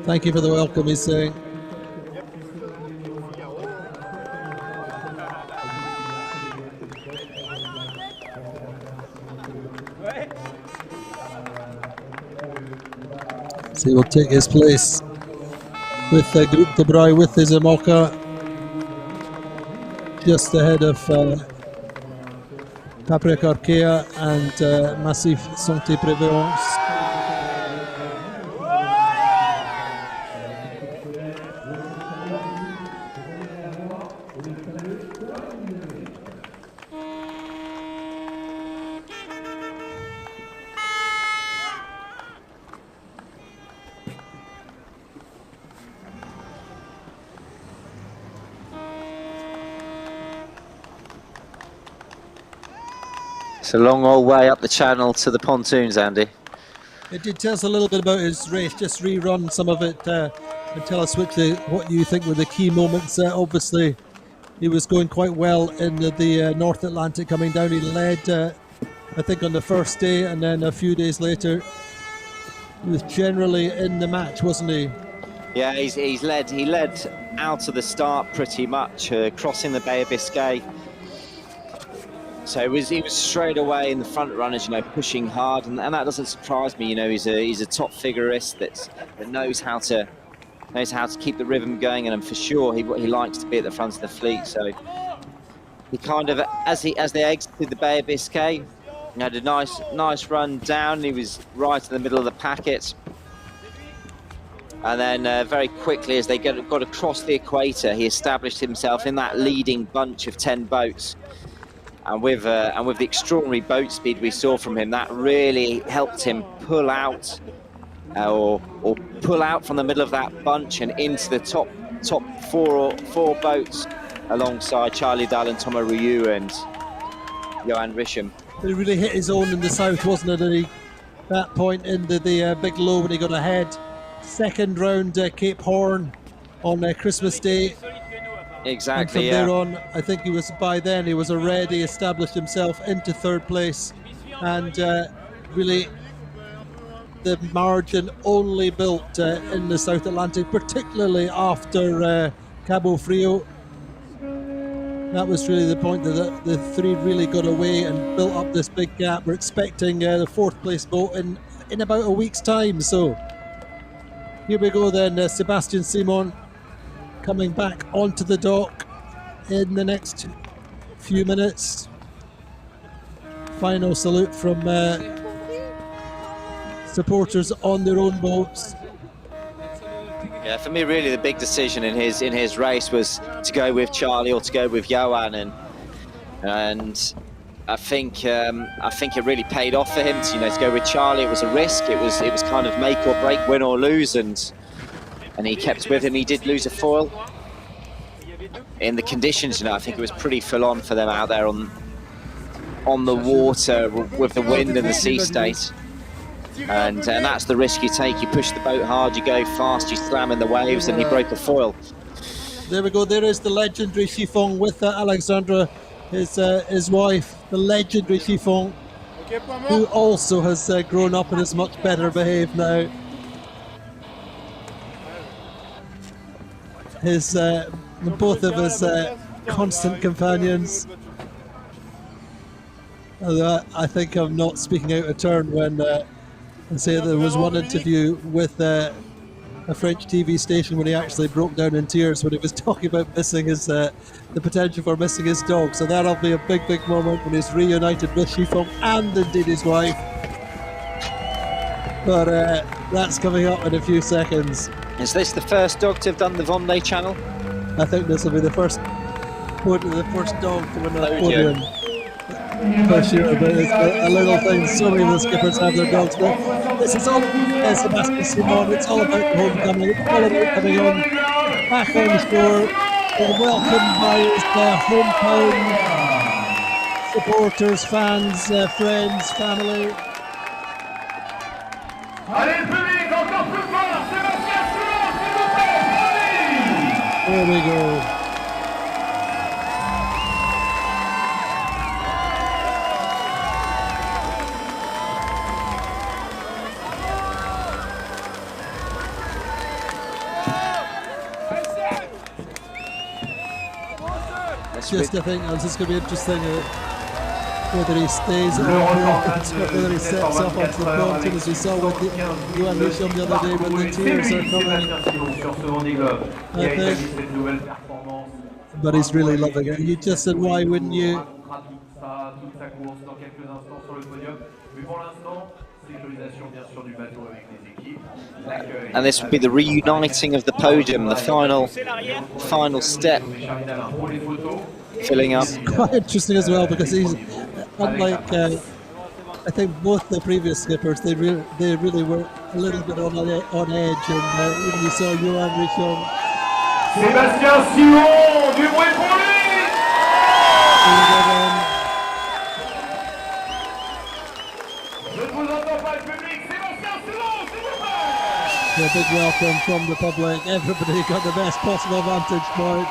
Thank you for the welcome, he's saying. So he will take his place with Groupe Dubreuil, with his IMOCA, just ahead of Paprika Arkea and Massif Santé Prévoyance. It's a long old way up the channel to the pontoons, Andy. It did tell us a little bit about his race, just rerun some of it and tell us what you think were the key moments. Obviously, he was going quite well in the North Atlantic coming down. He led, I think, on the first day, and then a few days later, he was generally in the match, wasn't he? Yeah, he led out of the start pretty much, crossing the Bay of Biscay. So he was straight away in the front runners, pushing hard, and that doesn't surprise me. He's a top figurist that knows how to keep the rhythm going, and for sure he likes to be at the front of the fleet. So he kind of, as they exited the Bay of Biscay, he had a nice run down. He was right in the middle of the packet, and then very quickly, as they got across the equator, he established himself in that leading bunch of 10 boats. And with the extraordinary boat speed we saw from him, that really helped him pull out, or pull out from the middle of that bunch and into the top four boats, alongside Charlie Dallin, Thomas Rioux, and Johan Risham. He really hit his own in the south, wasn't it? That point into the big low when he got ahead. Second round, Cape Horn on Christmas Day. Exactly. And from there on, I think he was already established himself into third place, and really the margin only built in the South Atlantic, particularly after Cabo Frio. That was really the point that the three really got away and built up this big gap. We're expecting the fourth place boat in about a week's time. So here we go then, Sébastien SImon coming back onto the dock in the next few minutes. Final salute from supporters on their own boats. Yeah, for me, really, the big decision in his race was to go with Charlie or to go with Johan, and I think it really paid off for him to go with Charlie. It was a risk. It was kind of make or break, win or lose, and he kept with him. He did lose a foil in the conditions. I think it was pretty full on for them out there on the water with the wind and the sea state. And that's the risk you take. You push the boat hard, you go fast, you slam in the waves, and he broke a foil. There we go. There is the legendary Chiffon with Alexandra, his wife, the legendary Chiffon, who also has grown up and is much better behaved now. Both of his constant companions. I think I'm not speaking out of turn when I say there was one interview with a French TV station when he actually broke down in tears when he was talking about missing his the potential for missing his dog. So that'll be a big moment when he's reunited with Chiffon and indeed his wife. But that's coming up in a few seconds. Is this the first dog to have done the Vendée Channel? I think this will be the first dog to win a podium. For sure, but it's a little thing. So many of the skippers have their dogs. But this is all Sébastien SImon. It's all about the homecoming. It's all about coming on back on the shore, welcomed by his hometown supporters, fans, friends, family. There we go. I think this is going to be interesting whether he stays or whether he steps up onto the pontoon, as we saw with Johan Richon the other day when the tears are coming. I think, but he's really loving it. You just said, why wouldn't you? And this would be the reuniting of the podium, the final step. Filling up. It's quite interesting as well because he's unlike I think both the previous skippers. They really were a little bit on edge, and when you saw Johan Richon. Sébastien SImon, du bruit pour lui. Je ne vous entends pas le public. Sébastien SImon, s'il vous plaît. A big welcome from the public. Everybody got the best possible vantage point.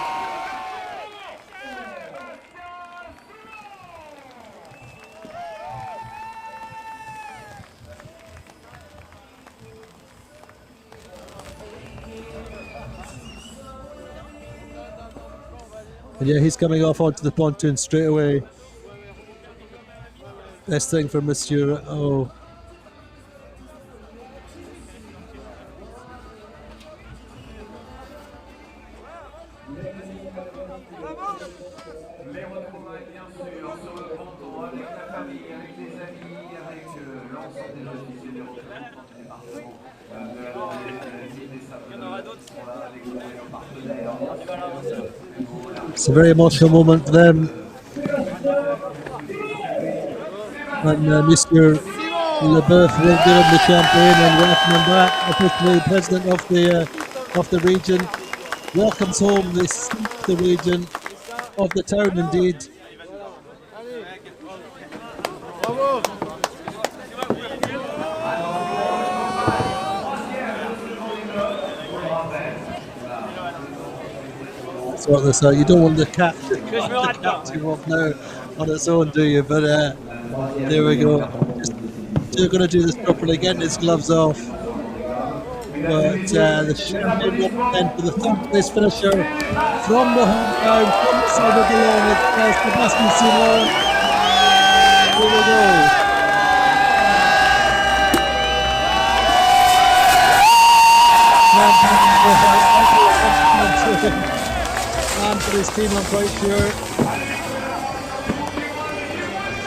And yeah, he's coming off onto the pontoon straight away. Best thing for Monsieur. Oh. It's a very emotional moment for them. And Mr. Leboeuf will give him the champagne and welcome him back. Officially president of the region. Welcomes home the region of the town indeed. So you don't want the cat to walk now on its own, do you? But there we go. You're going to do this properly, getting his gloves off. But the champagne will end for the third place finisher from the hometown, from the side of the lawn. It's Sébastien SImon. Here we go. And for his team, I'm quite sure.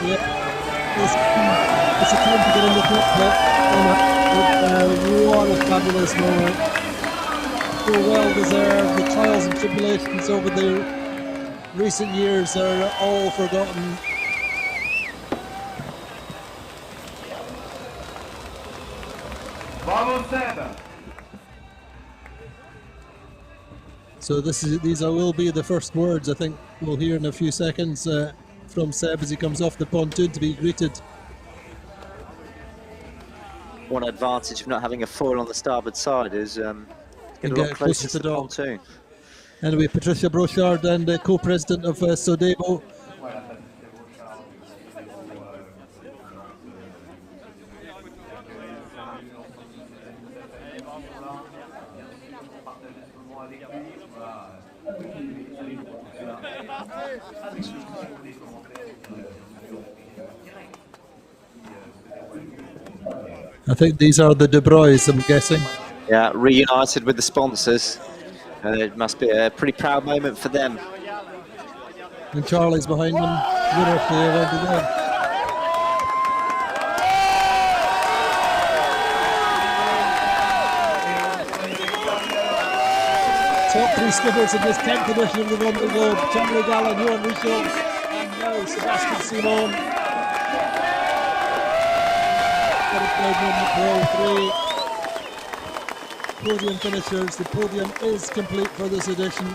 Yeah, it's a time to get in the cockpit. What a fabulous moment. were well deserved. The trials and tribulations over the recent years are all forgotten. Bravo Seb. So these will be the first words I think we'll hear in a few seconds from Seb as he comes off the pontoon to be greeted. One advantage of not having a foil on the starboard side is get a lot closer to the pontoon. Anyway, Patricia Brochard and co-president of Sodebo. I think these are the Dubreuils, I'm guessing. Yeah, reunited with the sponsors. And it must be a pretty proud moment for them. And Charlie's behind them, winner of the Vendée Globe. Top three skippers in this 10th edition of the Vendée Globe: Charlie Gallen, Johan Richaud, and now Sébastien SImon. Pro 3 podium finishers. The podium is complete for this edition.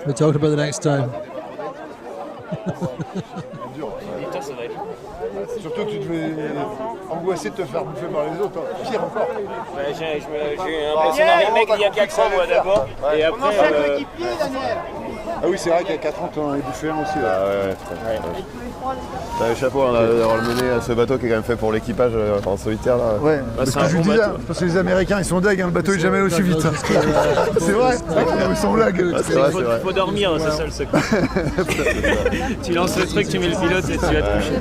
We'll talk about the next time. Surtout que tu devais angoisser de te faire bouffer par les autres, hein. Pire encore. J'ai eu l'impression d'un remake il y a 4 ans moi d'abord. Et après. Ah oui, c'est vrai qu'il y a 4 ans, tu en avais bouffé un aussi. Là. Ouais. Chapeau d'avoir mené à ce bateau qui est quand même fait pour l'équipage en solitaire. Là. Ouais, parce que je disais, parce que les Américains ils sont deg, hein, le bateau est jamais aussi vite. C'est vrai, ils sont blagues. Il faut dormir, c'est ça le secret. Tu lances le truc, tu mets le pilote et tu vas te coucher.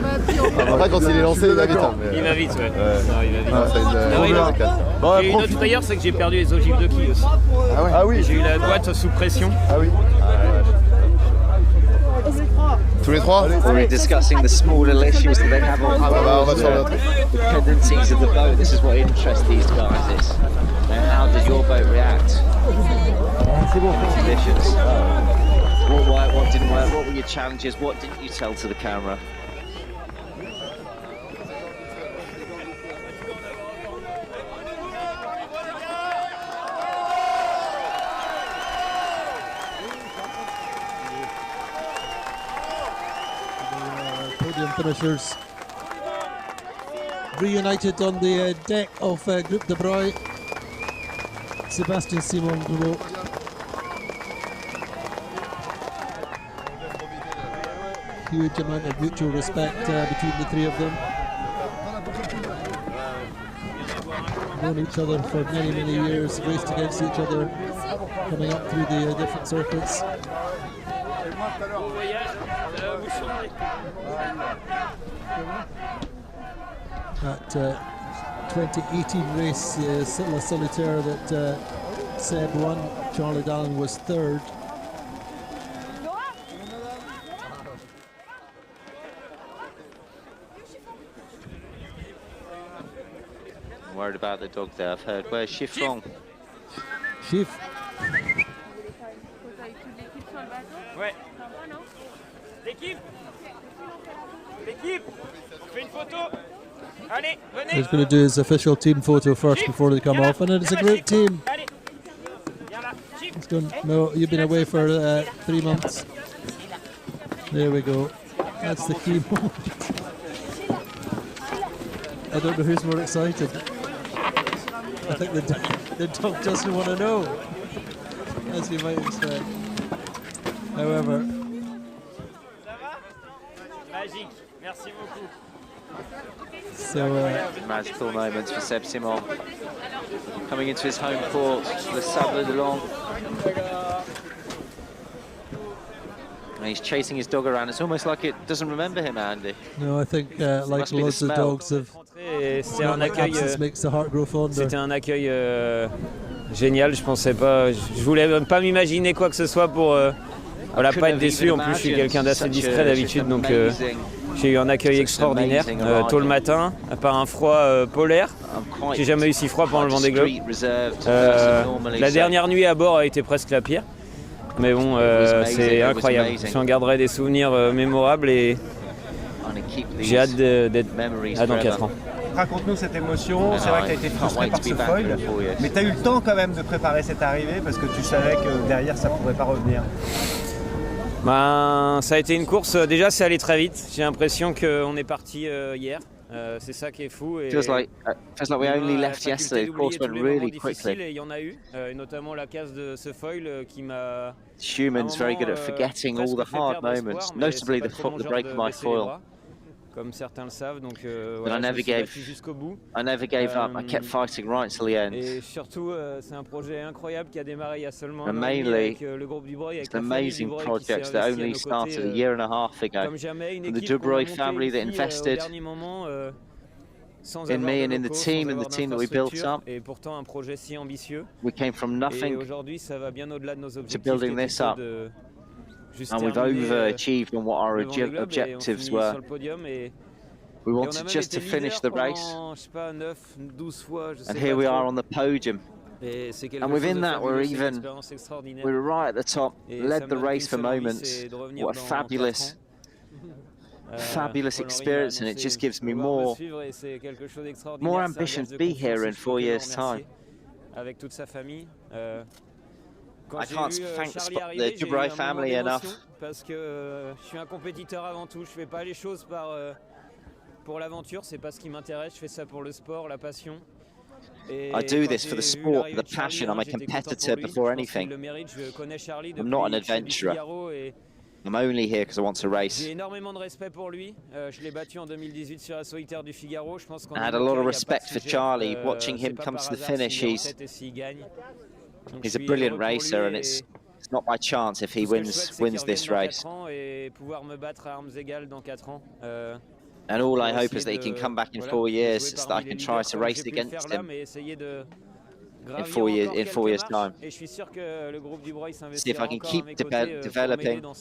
Après, quand il est lancé, il va vite. Il va vite, ouais. Non, il va vite. J'ai une autre d'ailleurs, c'est que j'ai perdu les ogives de quille aussi. Ah oui. J'ai eu la boîte sous pression. Ah oui. Tous les trois? We're discussing the smaller issues that they have on board, the dependencies of the boat. This is what interests these guys. Is how does your boat react to conditions? What worked, what didn't work? What were your challenges? What didn't you tell to the camera? Podium finishers reunited on the deck of Groupe Dubreuil. Sébastien SImon, huge amount of mutual respect between the three of them. Known each other for many, many years, raced against each other, coming up through the different circuits. That 2018 race, La Solitaire, that Seb won, Charlie Gallen was third. I'm worried about the dog there, I've heard. Where's Chiffon? Chief. Ouais. L'équipe. L'équipe. On fait une photo. Allez, venez. He's going to do his official team photo first before they come off, and it's a great team. It's done. No, you've been away for 3 months. There we go. That's the key moment. I don't know who's more excited. I think the dog doesn't want to know, as you might expect. However, Magique, merci beaucoup. So Magical moments for Seb SImon. Coming into his home court, Les Sables de Long. And he's chasing his dog around. It's almost like it doesn't remember him, Andy. no, I think like Must be the lots of smell. dogs have. Absence makes the heart grow fonder. C'était un accueil génial. Je pensais pas, je voulais même pas m'imaginer quoi que ce soit pour voilà, pas être déçu. En plus, je suis quelqu'un d'assez discret d'habitude, donc j'ai eu un accueil extraordinaire tôt le matin, à part un froid polaire. J'ai jamais eu si froid pendant le Vendée Globe. La dernière nuit à bord a été presque la pire. Mais bon, c'est incroyable. J'en garderai des souvenirs mémorables et j'ai hâte d'être dans 4 ans. Raconte-nous cette émotion, c'est vrai que tu as été frustré par ce foil, mais tu as eu le temps quand même de préparer cette arrivée parce que tu savais que derrière ça ne pourrait pas revenir. Ben, ça a été une course, déjà c'est allé très vite, j'ai l'impression qu'on est parti hier, c'est ça qui est fou. Et feels like we only left yesterday. The course went really quickly. Il y en a eu, notamment la casse de ce foil qui m'a... Human's very good at forgetting all the hard moments, notably the break of my foil. Comme certains le savent, donc But voilà, I never gave up. I kept fighting right till the end. Et surtout, c'est un projet incroyable qui a démarré il y a seulement And un an et demi mainly, avec le groupe Dubreuil, avec it's an la famille amazing Dubreuil qui s'est project that investie à only nos started a côtés, year and a half ago. comme jamais, une From the équipe qu'on a Dubreuil montée family that ici, invested au dernier moment, sans in avoir me de and in the locaux, team sans and the avoir team that we built d'infrastructures, up. et pourtant un projet si ambitieux. We came from Et nothing aujourd'hui, ça va bien au-delà de nos objectifs. building qui this étaient up. de juste and we've terminer, overachieved on what our le Vendée Globe et on objectives finit were. sur le podium et We on a wanted même just été to finish the leader race, pendant, je sais pas, 9, 12 fois, je sais and pas here we trop. are on the podium. Et c'est quelque And chose within de that, we're fabuleux, c'est une even expérience extraordinaire. we were right at the top, Et led ça the me donne race une for seule envie, moments. c'est de revenir What a dans 4 fabulous, ans. fabulous Paul-Henri experience, m'a and it just annoncé gives me vouloir me more suivre et c'est quelque chose d'extraordinaire. more C'est un ambition gage to de be confiance here et in je peux 4 que le years' time. remercier avec toute sa famille. Quand I j'ai can't vu thank Charlie the arriver, j'ai eu Dubreuil un moment family d'émotion enough. parce que je suis un compétiteur avant tout. Je fais pas les choses pour l'aventure, c'est pas ce qui m'intéresse. Je fais ça pour le sport, la passion. Et I do quand this for j'ai the vu sport, l'arrivée the de Charlie, passion. I'm a j'étais content competitor pour lui. before Je pense qu'il anything. le mérite. Je connais Charlie I'm not an depuis qu'il fait du adventurer. Figaro et I'm only here because I want to race. j'ai énormément de respect pour lui. Je l'ai battu en 2018 sur la solitaire du Figaro. Je pense qu'on I had a lot of respect for Charlie. Watching him come to the finish, he's a brilliant racer, and it's not by chance if he wins this race. Et pouvoir me battre à armes égales dans 4 ans. And all I hope is that he can come back in 4 years, so that I can try to race J'ai pu le against faire là, him mais essayer de in 4 years. gravir In encore 4 years' quelques time. marches. Et je suis sûr que le groupe Dubreuil See if s'investira I can encore à keep mes côtés pour m'aider developing. dans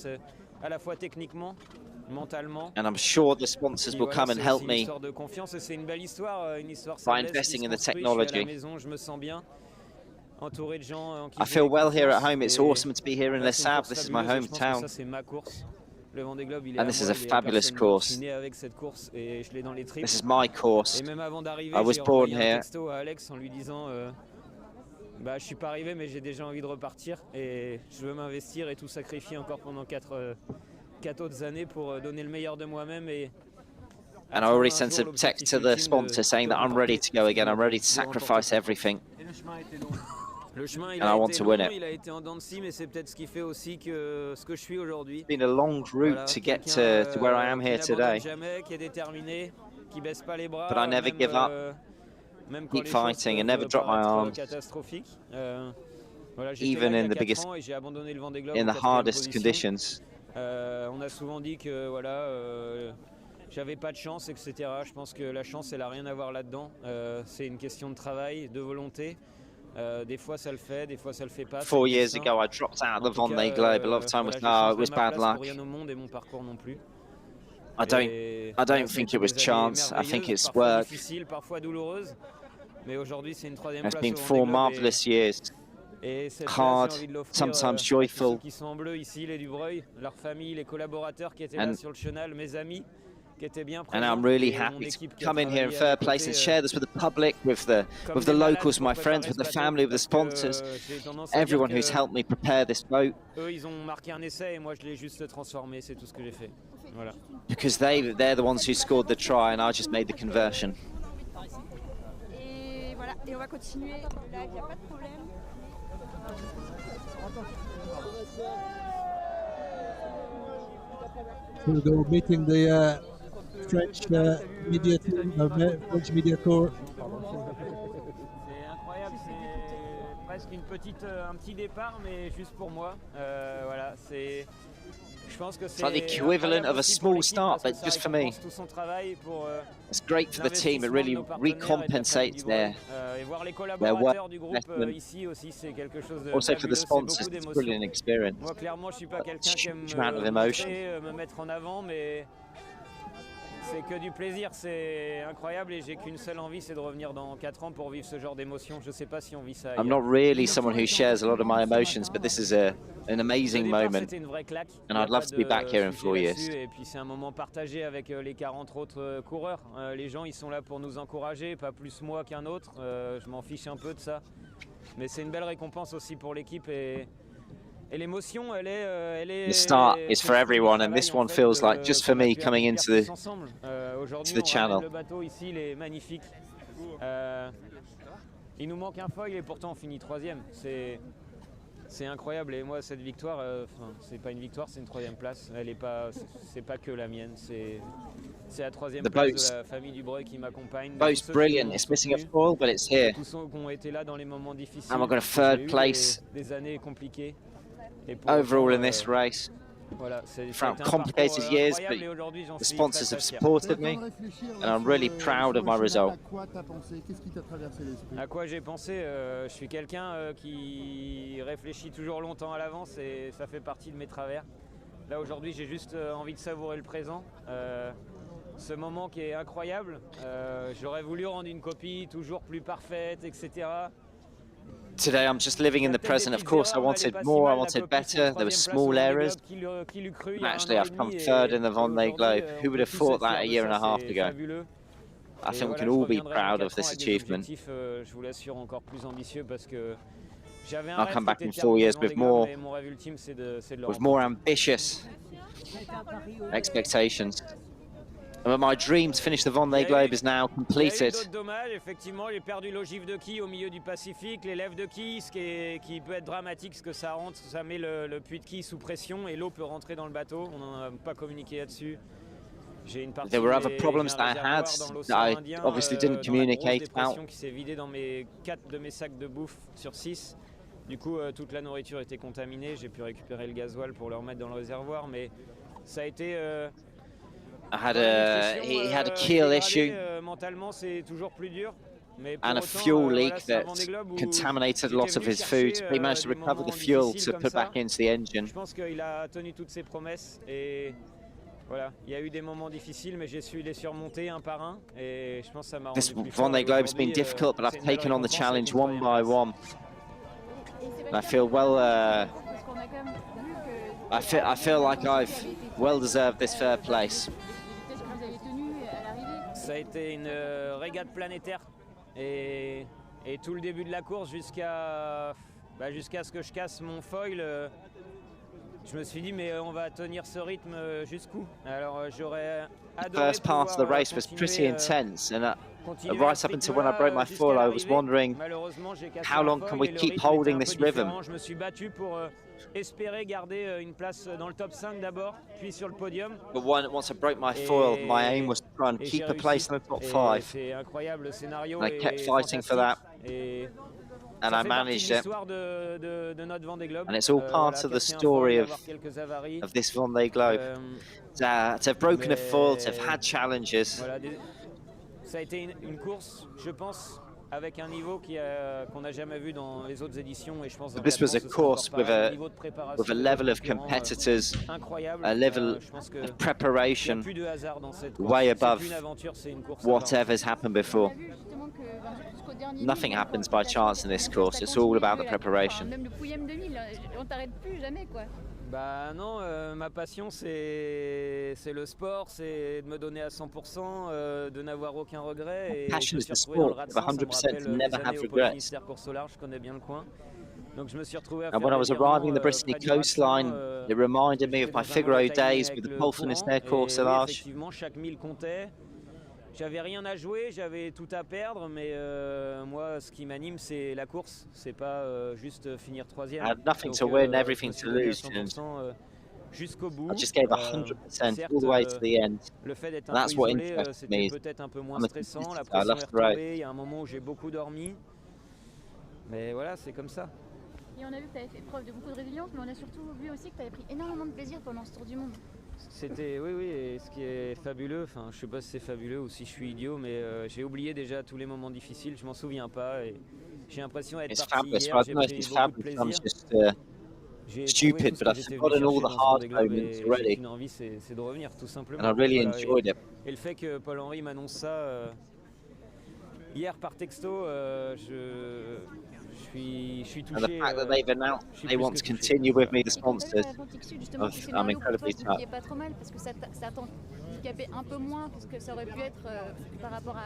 à la fois techniquement, mentalement. And I'm sure the sponsors Puis will voilà, come and c'est help aussi une me histoire de confiance et c'est une belle histoire, une histoire by sablaise investing qui in se the construit. Je suis à la technology. maison, je me sens bien, entouré de gens en qui I j'ai feel well here at confiance home. It's et awesome to be here in voilà, Les c'est une Sables. course This is my fabuleuse et je pense que hometown. ça, c'est ma course. Le Vendée Globe, il est And à this moi, is a il est à fabulous personne d'autre. course. Je suis né avec cette course et je l'ai dans les tripes. This is my course. Et même avant d'arriver, I was j'ai born envoyé un here. texto à Alex en lui disant bah, je suis pas arrivé mais j'ai déjà envie de repartir et je veux m'investir et tout sacrifier encore pendant 4 autres années pour donner le meilleur de moi-même et And I already sent a text to the sponsor saying that I'm ready to go again. I'm ready to sacrifice everything. le chemin il And I a want été to win long, it. il a été en dents de scie mais c'est peut-être ce qui fait aussi que ce que je suis aujourd'hui. It's been a long route Voilà, to get quelqu'un, to where I am qui here n'abandonne today. jamais, qui est déterminé, qui baisse pas les bras, But I never même, give up. même quand Keep les choses fighting and peuvent never drop my paraître arms. catastrophiques. Voilà, j'étais Even là il y a in the 4 biggest, ans et j'ai abandonné le Vendée Globe in en the 4e hardest position. conditions. On a souvent dit que voilà, j'avais pas de chance, etc. Je pense que la chance, elle a rien à voir là-dedans. C'est une question de travail, de volonté. Des fois ça le fait, des fois ça le fait pas. 4 years ago, I dropped out of the Vendée Globe. A lot of time was no, it was bad luck. Rien au monde et mon parcours non plus. I don't think it was chance. I think it's parfois work. difficile, parfois douloureuse. Mais aujourd'hui, c'est une 3e It's place been au 4 Vendée Globe marvelous years. et cette Hard, place, j'ai envie de l'offrir, sometimes à tous joyful. ceux qui sont en bleu ici, les Dubreuil, leurs familles, les collaborateurs qui étaient là And- sur le chenal, mes amis qui étaient bien And présents. I'm really et mon happy to équipe qui a come in here in travaillé à third mes place and côtés, share this with the public, with the comme locals, des malades my pour friends, préparer with the ce family, with the bateau, parce que, sponsors, j'ai tendance à dire everyone who's que helped me prepare this boat, eux, ils ont marqué un essai et moi, je l'ai juste transformé. C'est tout ce que j'ai fait. Voilà. because they're the ones who scored the try, and I just made the conversion. Et voilà, et on va continuer là, il n'y a pas de problème. Here we go, meeting the French media French media tour. C'est incroyable, c'est presque un petit départ, mais juste pour moi. Voilà, c'est. Je pense que It's like the equivalent of a small start, but just for me. Tout son travail pour, It's great for the team. It really recompensates their et voir les work collaborateurs du groupe investment. Ici aussi, c'est quelque chose de Also for the fabuleux, c'est sponsors, beaucoup it's a d'émotions. brilliant experience. Moi, clairement, je suis pas quelqu'un qui aime Huge amount of emotion. me mettre en avant, mais c'est que du plaisir, c'est incroyable et j'ai qu'une seule envie, c'est de revenir dans 4 ans pour vivre ce genre d'émotion. Je sais pas si on vit ça I'm ailleurs. not really someone who shares a lot of my emotions, but this is an amazing Au départ, moment. c'était une vraie claque. And Il y a I'd love pas to be back here in sujet 4 years. là-dessus. Et puis c'est un moment partagé avec les 40 autres coureurs. Les gens, ils sont là pour nous encourager, pas plus moi qu'un autre. Je m'en fiche un peu de ça. Mais c'est une belle récompense aussi pour l'équipe et l'émotion, elle est. The start is for everyone, and this one feels like just for me coming into the channel. Le bateau ici, il est magnifique. Il nous manque un foil et pourtant on finit 3e. C'est incroyable. Et moi, cette victoire, c'est pas une victoire, c'est une 3e place. Elle est pas, c'est pas que la mienne. C'est la 3e place de la famille Dubreuil qui m'accompagne. Boat's brilliant. It's missing a foil, but it's here. Tous ceux qui ont été là dans les moments difficiles. And we've got a third place des années compliquées. overall in this race. Voilà, Throughout complicated years, but the sponsors have supported me, and I'm really proud of my result. À quoi j'ai pensé Je suis quelqu'un qui réfléchit toujours longtemps à l'avance et ça fait partie de mes travers. Là aujourd'hui, j'ai juste envie de savourer le présent. Ce moment qui est incroyable. J'aurais voulu rendre une copie toujours plus parfaite, etc. Today I'm just living in the present. Of course, I wanted more, I wanted better. There were small errors. Actually, I've come third in the Vendée Globe. Who would have thought that a year and a half ago? I think we can all be proud of this achievement. Je vous l'assure, encore plus ambitieux parce que j'avais un I'll come back in 4 years with more ambitious expectations. And my dream to finish the Vendée Globe is now completed. Dommage, effectivement, j'ai perdu l'ogive de quille au milieu du Pacifique, l'élève de quille, ce qui peut être dramatique, parce que ça rentre, ça met le puits de quille sous pression et l'eau peut rentrer dans le bateau. On n'en a pas communiqué là-dessus. J'ai une partie. There were other problems that I had that I obviously didn't communicate about. Qui s'est vidé dans 4 de mes sacs de bouffe sur 6. Du coup, toute la nourriture était contaminée. J'ai pu récupérer le gasoil pour le remettre dans le réservoir, mais ça a été. He had a keel issue Mentalement, c'est toujours plus dur. and a fuel leak that contaminated a lot of his food. He managed to recover the fuel to put back into the engine. Je pense qu'il a tenu toutes ses promesses et voilà, il y a eu des moments difficiles, mais j'ai su les surmonter un par un et je pense que ça m'a rendu This plus fort. Vendée Globe's been difficult, but I've taken on the challenge one by one. And I feel well. I feel like I've well deserved this third place. Ça a été une régate planétaire et tout le début de la course jusqu'à ce que je casse mon foil. Je me suis dit mais on va tenir ce rythme jusqu'où? Alors j'aurais adoré. The first part of the race was pretty intense, and right up until when I broke my foil, I was wondering how long can we keep holding this rhythm. Je me suis battu pour espérer garder une place dans le top 5 d'abord, puis sur le podium. But once I broke my foil, my aim was to try and keep a place in the top 5. C'est incroyable le scénario. And I kept fighting for that. And I managed it. And it's all part of the story of this Vendée Globe. To have broken a foil, to have had challenges. Ça a été une course, je pense, avec un niveau qu'on n'a jamais vu dans les autres éditions. Et je pense This was a course with a level of competitors, a level of preparation way above whatever's happened before. Nothing happens by chance in this course. It's all about the preparation. Même le Podium 2000, on t'arrête plus jamais quoi. Bah non, ma passion c'est le sport, c'est de me donner à 100%, de n'avoir aucun regret. Et Passion is the sport, of 100% to never have regrets. Course au large, je connais bien le coin. Donc je me suis retrouvé à And when I was arriving the Brittany coastline, it reminded me of my Figaro days with the Pole Finisterre course au large. Effectivement, chaque mille comptait. J'avais rien à jouer, j'avais tout à perdre, mais moi, ce qui m'anime, c'est la course. C'est pas juste finir 3e. I had nothing to win, everything to lose. jusqu'au bout. I just gave 100% all the way to the end. Le fait d'être And un that's peu what isolé, interests me. c'était peut-être un peu moins I'm a stressant. La consistent guy. I pression love est to ride. retombée. Il y a un moment où j'ai beaucoup dormi. Mais voilà, c'est comme ça. Et on a vu que tu avais fait preuve de beaucoup de résilience, mais on a surtout vu aussi que tu avais pris énormément de plaisir pendant ce tour du monde. C'était, oui, et ce qui est fabuleux, enfin je sais pas si c'est fabuleux ou si je suis idiot, mais j'ai oublié déjà tous les moments difficiles, je m'en souviens pas et j'ai l'impression d'être It's parti fabulous. hier, I j'ai don't know if pris it's beaucoup de fabulous. I'm plaisir. just J'ai trouvé stupid, tout ce but que I've j'étais venu forgotten all chercher the dans ce hard Vendée Globe moments et j'ai already, qu'une envie, c'est de revenir tout simplement. and I really Voilà, enjoyed it. et le fait que Paul-Henri m'annonce ça hier par texto, je suis touché. And the fact that they've announced je suis they plus want que to touché. continue with me, the Et t'as vu sponsors, l'Atlantique Sud, justement, ce I'm scénario pour toi, incredibly tu touched. est pas trop mal parce que ça t'handicapait un peu moins que ce que ça aurait pu être par rapport à,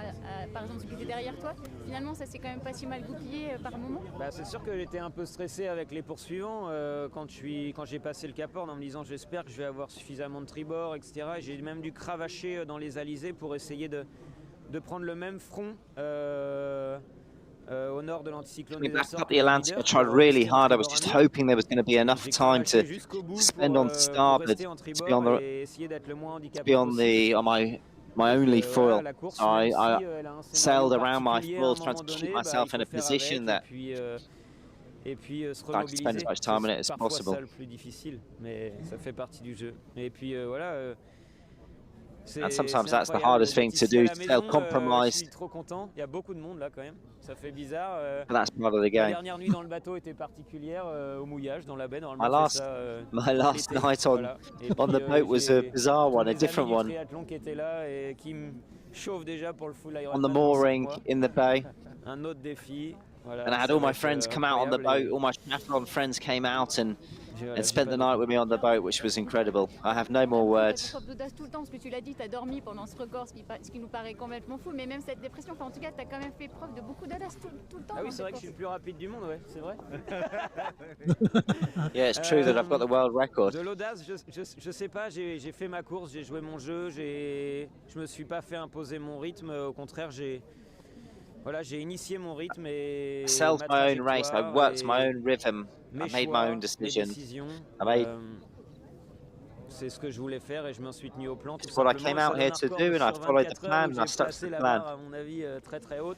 par exemple, ce qui était derrière toi. Finalement, ça s'est quand même pas si mal goupillé par moment. Bah, c'est sûr que j'étais un peu stressé avec les poursuivants quand j'ai passé le Cap Horn en me disant j'espère que je vais avoir suffisamment de tribord, etc. Et j'ai même dû cravacher dans les alizés pour essayer de prendre le même front au nord de l'anticyclone Coming des back Açores. up the Atlantic, I tried really hard. I was just hoping there was going to be enough time to spend on starboard, to be on my only foil. So I sailed around my foil, trying to keep myself in a position that et puis se I could spend as remobiliser. much time on it as C'est parfois possible. ça le plus difficile, mais ça fait partie du jeu. Et puis voilà. And sometimes that's the hardest thing to do, to tell Je compromise. suis trop content. Il y a beaucoup de monde là quand même. Ça fait bizarre. But that's part of the La game. dernière nuit dans le bateau était particulière au mouillage dans la baie. Normalement, My on fait last, ça, my last l'été. night on Voilà. Et on puis, the boat was a j'ai bizarre one, a tous mes different amis du one. triathlon qui étaient là et qui me chauffent déjà pour le full On Ironman the dans 6 mooring mois. in the bay, Un autre défi. Voilà, and I had ça all va my être, friends come out on the incroyable boat. All my triathlon friends came out and j'ai spent pas the de- night with me on the boat, which was incredible. I have no more T'as fait words. preuve d'audace tout le temps, parce que tu l'as dit, tu as dormi pendant ce record, ce qui nous paraît complètement fou, mais même cette dépression, enfin en tout cas, tu as quand même fait preuve de beaucoup d'audace tout le temps. Ah oui, dans c'est vrai cette que je suis le course. plus rapide du monde, ouais, c'est vrai. Yeah, it's true that I've got the world record. De l'audace, je sais pas, j'ai fait ma course, j'ai joué mon jeu, je me suis pas fait imposer mon rythme, au contraire, j'ai initié mon rythme et I settled ma my own race. I trajectoire worked et my own rhythm. mes I made choix, my own mes decisions. décisions. I made- C'est ce que je voulais faire et je m'en suis tenu au plan. Tout It's what I simplement. came out Ça here donne to un do, record and I sur followed the 24 heures plan, où and I j'ai stuck to placé the la plan. barre, à mon avis, très très haute,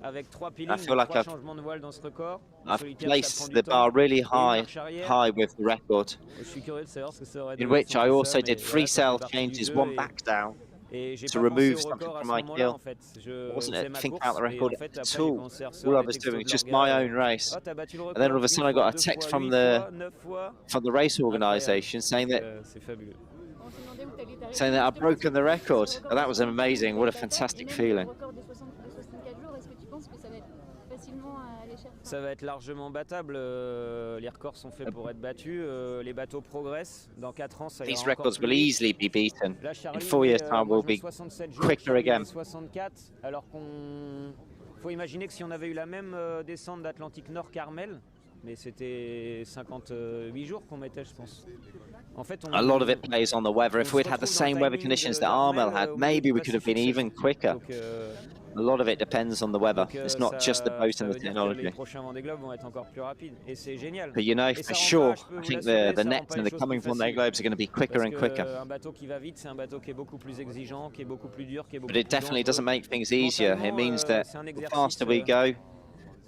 avec 3 I peelings, feel like 3 I've- changements de voile dans ce record. En I've solitaire, ça placed prend the du temps. bar really Et une high, marche arrière. high with the record. Je suis curieux de savoir ce que ça aurait In donné which sans I tout also ça, mais did voilà, 3 ça fait sail partie du changes, jeu one et- back down. Et j'ai to pas remove pensé au something record à from ce my moment-là keel. en fait. I wasn't C'est ma thinking course about the et record en fait at après all. j'ai commencé à recevoir All I des was textos doing de was just my l'orga, own race. oh, t'as battu le And then all of a record sudden I une got fois, a deux text fois, from huit the fois, 9 fois. from the race organisation saying that C'est fabuleux. On s'est demandé où t'allais t'arrêter. saying that I've Justement, broken the sur record. le record And that de was 64 amazing. What a jours, fantastic et même feeling. Le record de 64 jours, est-ce que tu penses que ça va être facilement à aller chercher? Ça va être largement battable. Les records sont faits pour être battus. Les bateaux progressent. Dans 4 ans, ça ira These encore records plus will vite. easily be beaten. Là, In Charlie, 4 years' time, moi, we'll je mets be 67 jours, quicker Charlie again. met 64, alors qu'on... faut imaginer que si on avait eu la même descente d'Atlantique Nord qu'Armel, mais c'était 58 jours qu'on mettait, je pense. En fait, A lot of it plays on the weather. If we'd had the same weather conditions that Armel had, maybe we could have been even quicker. Donc, A lot of it depends on the weather. It's not just the boat ça and the veut dire que technology. les prochains Vendée Globe vont être encore plus rapides. Et c'est génial. But you know, Et ça for rend sure, pas, je peux I vous think l'assurer, the ça rend next pas and les the choses coming plus Vendée faciles. Globes are going to be quicker Parce and que, quicker. un bateau qui va vite, c'est un bateau qui est beaucoup plus exigeant, qui est beaucoup plus dur, qui est beaucoup But it plus definitely dangereux. doesn't make things easier. It Mentalement, means that c'est un the exercice, faster we go,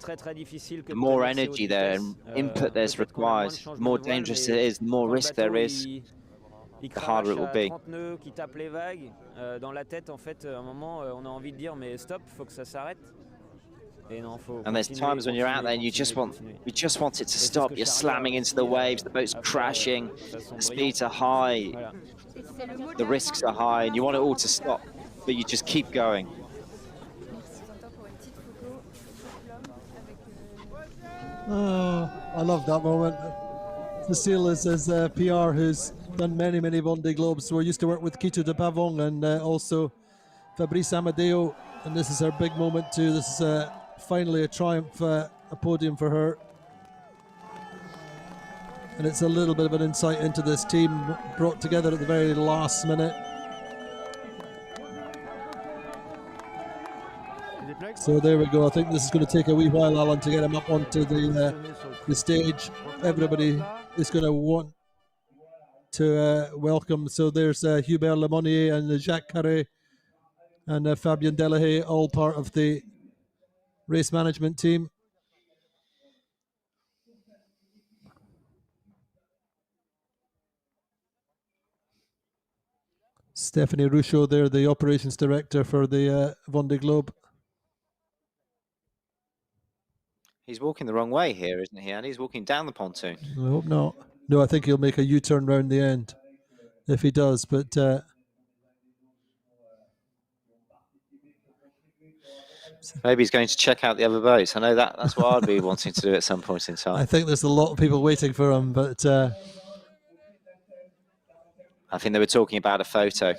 très très difficile que the de more tenir ces hautes energy there vitesses. and input there's Peut-être qu'on a moins de required, the changements more de voile, dangerous mais it is, the more quand le risk there bateau, is. il the harder it will cravache à be. 30 nœuds, qui tape les vagues, dans la tête en fait, à un moment on a envie de dire mais stop, faut que ça s'arrête. Et non, faut And there's continuer, times when you're out there and you just want it to stop. You're slamming into the waves, the boat's crashing, the speeds are high, Voilà. the risks are high, and you want it all to stop, but you just keep going. Oh, I love that moment. Cecile is PR who's done many Vendée Globes. We're used to work with Quito de Pavon and also Fabrice Amadeo, and this is her big moment too. This is finally a triumph, a podium for her. And it's a little bit of an insight into this team brought together at the very last minute. So there we go. I think this is going to take a wee while, Alan, to get him up onto the stage. Everybody is going to want to welcome. So there's Hubert Lemonnier and Jacques Carré and Fabien Delahaye, all part of the race management team. Stephanie Ruchot there, the operations director for the Vendée Globe. He's walking the wrong way here, isn't he, Andy? He's walking down the pontoon. I hope not. No, I think he'll make a U-turn round the end if he does, but maybe he's going to check out the other boats. I know that's what I'd be wanting to do at some point in time. I think there's a lot of people waiting for him, but I think they were talking about a photo.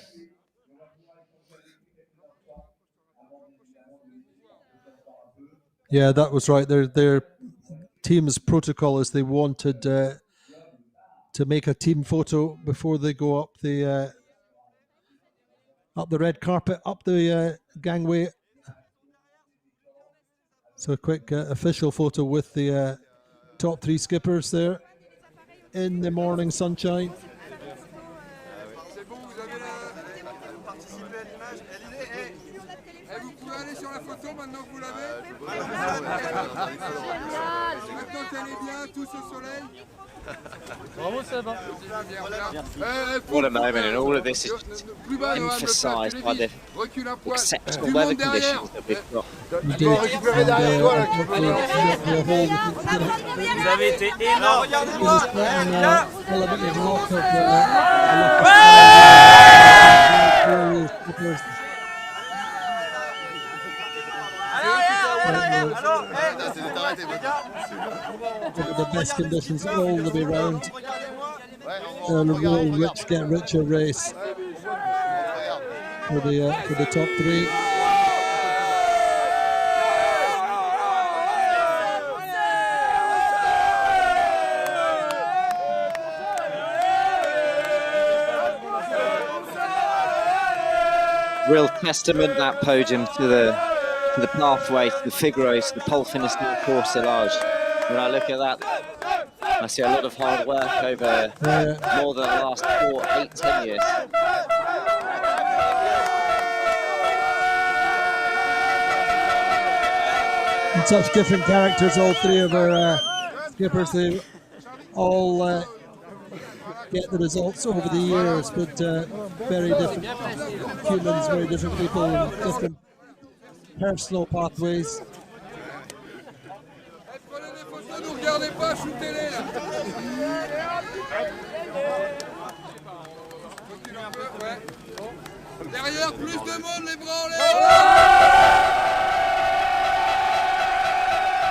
yeah, that was right. Their team's protocol is they wanted to make a team photo before they go up the red carpet, up the gangway. So a quick official photo with the top 3 skippers there in the morning sunshine. What a moment, and all of this is emphasised by the exceptional weather conditions that we've got. Vous avez été énorme. The best conditions all the way round. A real rich get richer race for the top 3. Real testament, that podium, to the pathway, to the Figueros, the pole finish, the courselage. When I look at that, I see a lot of hard work over more than the last 4, 8, 10 years. And such different characters, all 3 of our skippers. They all get the results over the years, but very different humans, very different people, different personal pathways. Derrière, plus de monde, les bras en l'air.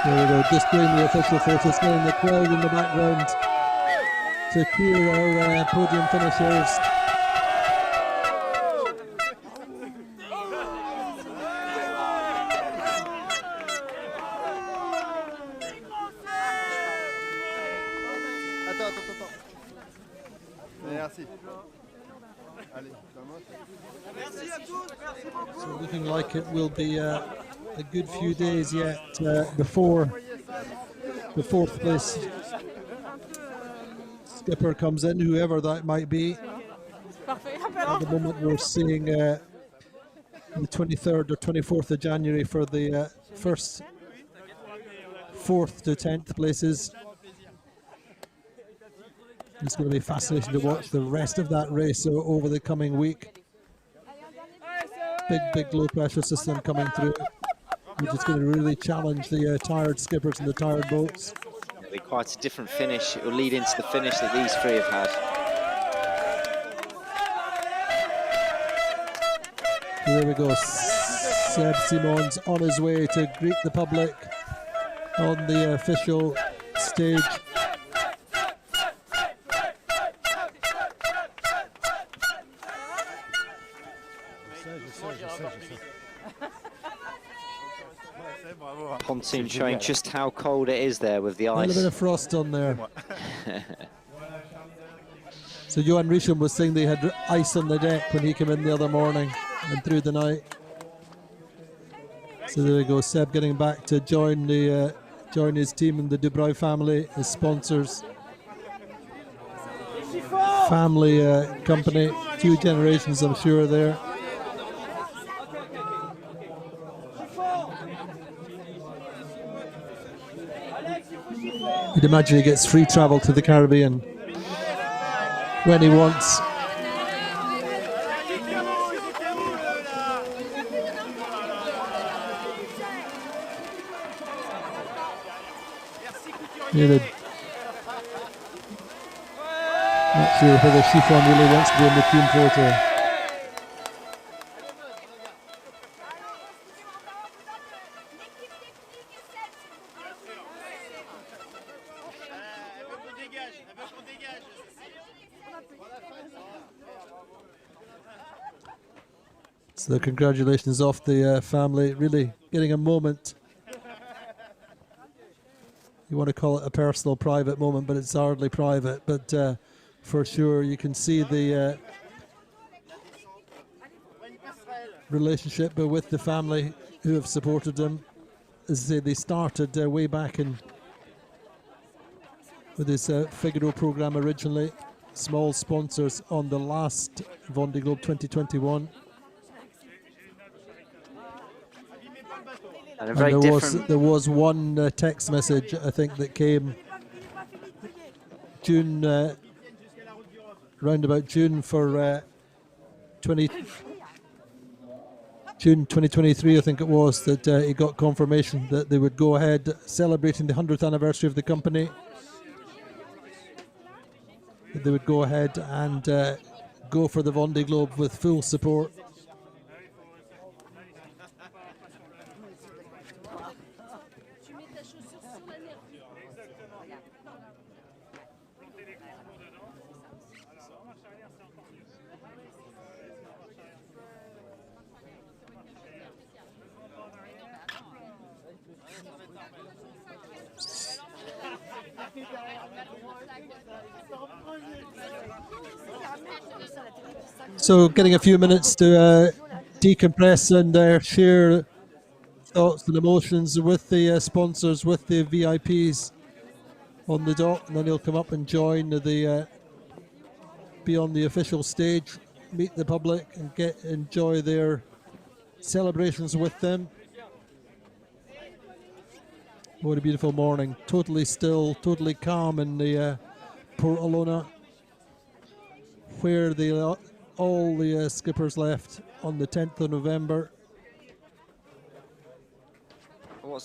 There we go, just doing the official photos there in the crowd in the background to cheer our podium finishers. Merci. So looking like it will be a good few days yet before the 4th place skipper comes in, whoever that might be. At the moment we're seeing the 23rd or 24th of January for the first 4th to 10th places. It's going to be fascinating to watch the rest of that race over the coming week. Big low pressure system coming through, which is going to really challenge the tired skippers and the tired boats. It'll be quite a different finish. It will lead into the finish that these 3 have had. Here we go. Seb SImon's on his way to greet the public on the official stage. Pontoon showing just how cold it is there with the ice. A little bit of frost on there. So Johan Riesham was saying they had ice on the deck when he came in the other morning and through the night. So there we go, Seb getting back to join his team and the Dubreuil family, his sponsors. family company, 2 generations I'm sure there. You'd imagine he gets free travel to the Caribbean when he wants. Not sure whether Chiffon really wants to be in the team photo. So congratulations off the family, really getting a moment. You want to call it a personal, private moment, but it's hardly private. But for sure, you can see the relationship with the family who have supported them. As they started way back in with this Figaro program originally. Small sponsors on the last Vendée Globe 2021. And there was one text message, I think, that came June, round about June for June 2023, I think it was, that he got confirmation that they would go ahead celebrating the 100th anniversary of the company. That they would go ahead and go for the Vendée Globe with full support. So getting a few minutes to decompress and share thoughts and emotions with the sponsors, with the VIPs on the dock, and then he'll come up and join the be on the official stage, meet the public and enjoy their celebrations with them. What a beautiful morning, totally still, totally calm in the Port Alona, where all the skippers left on the 10th of November.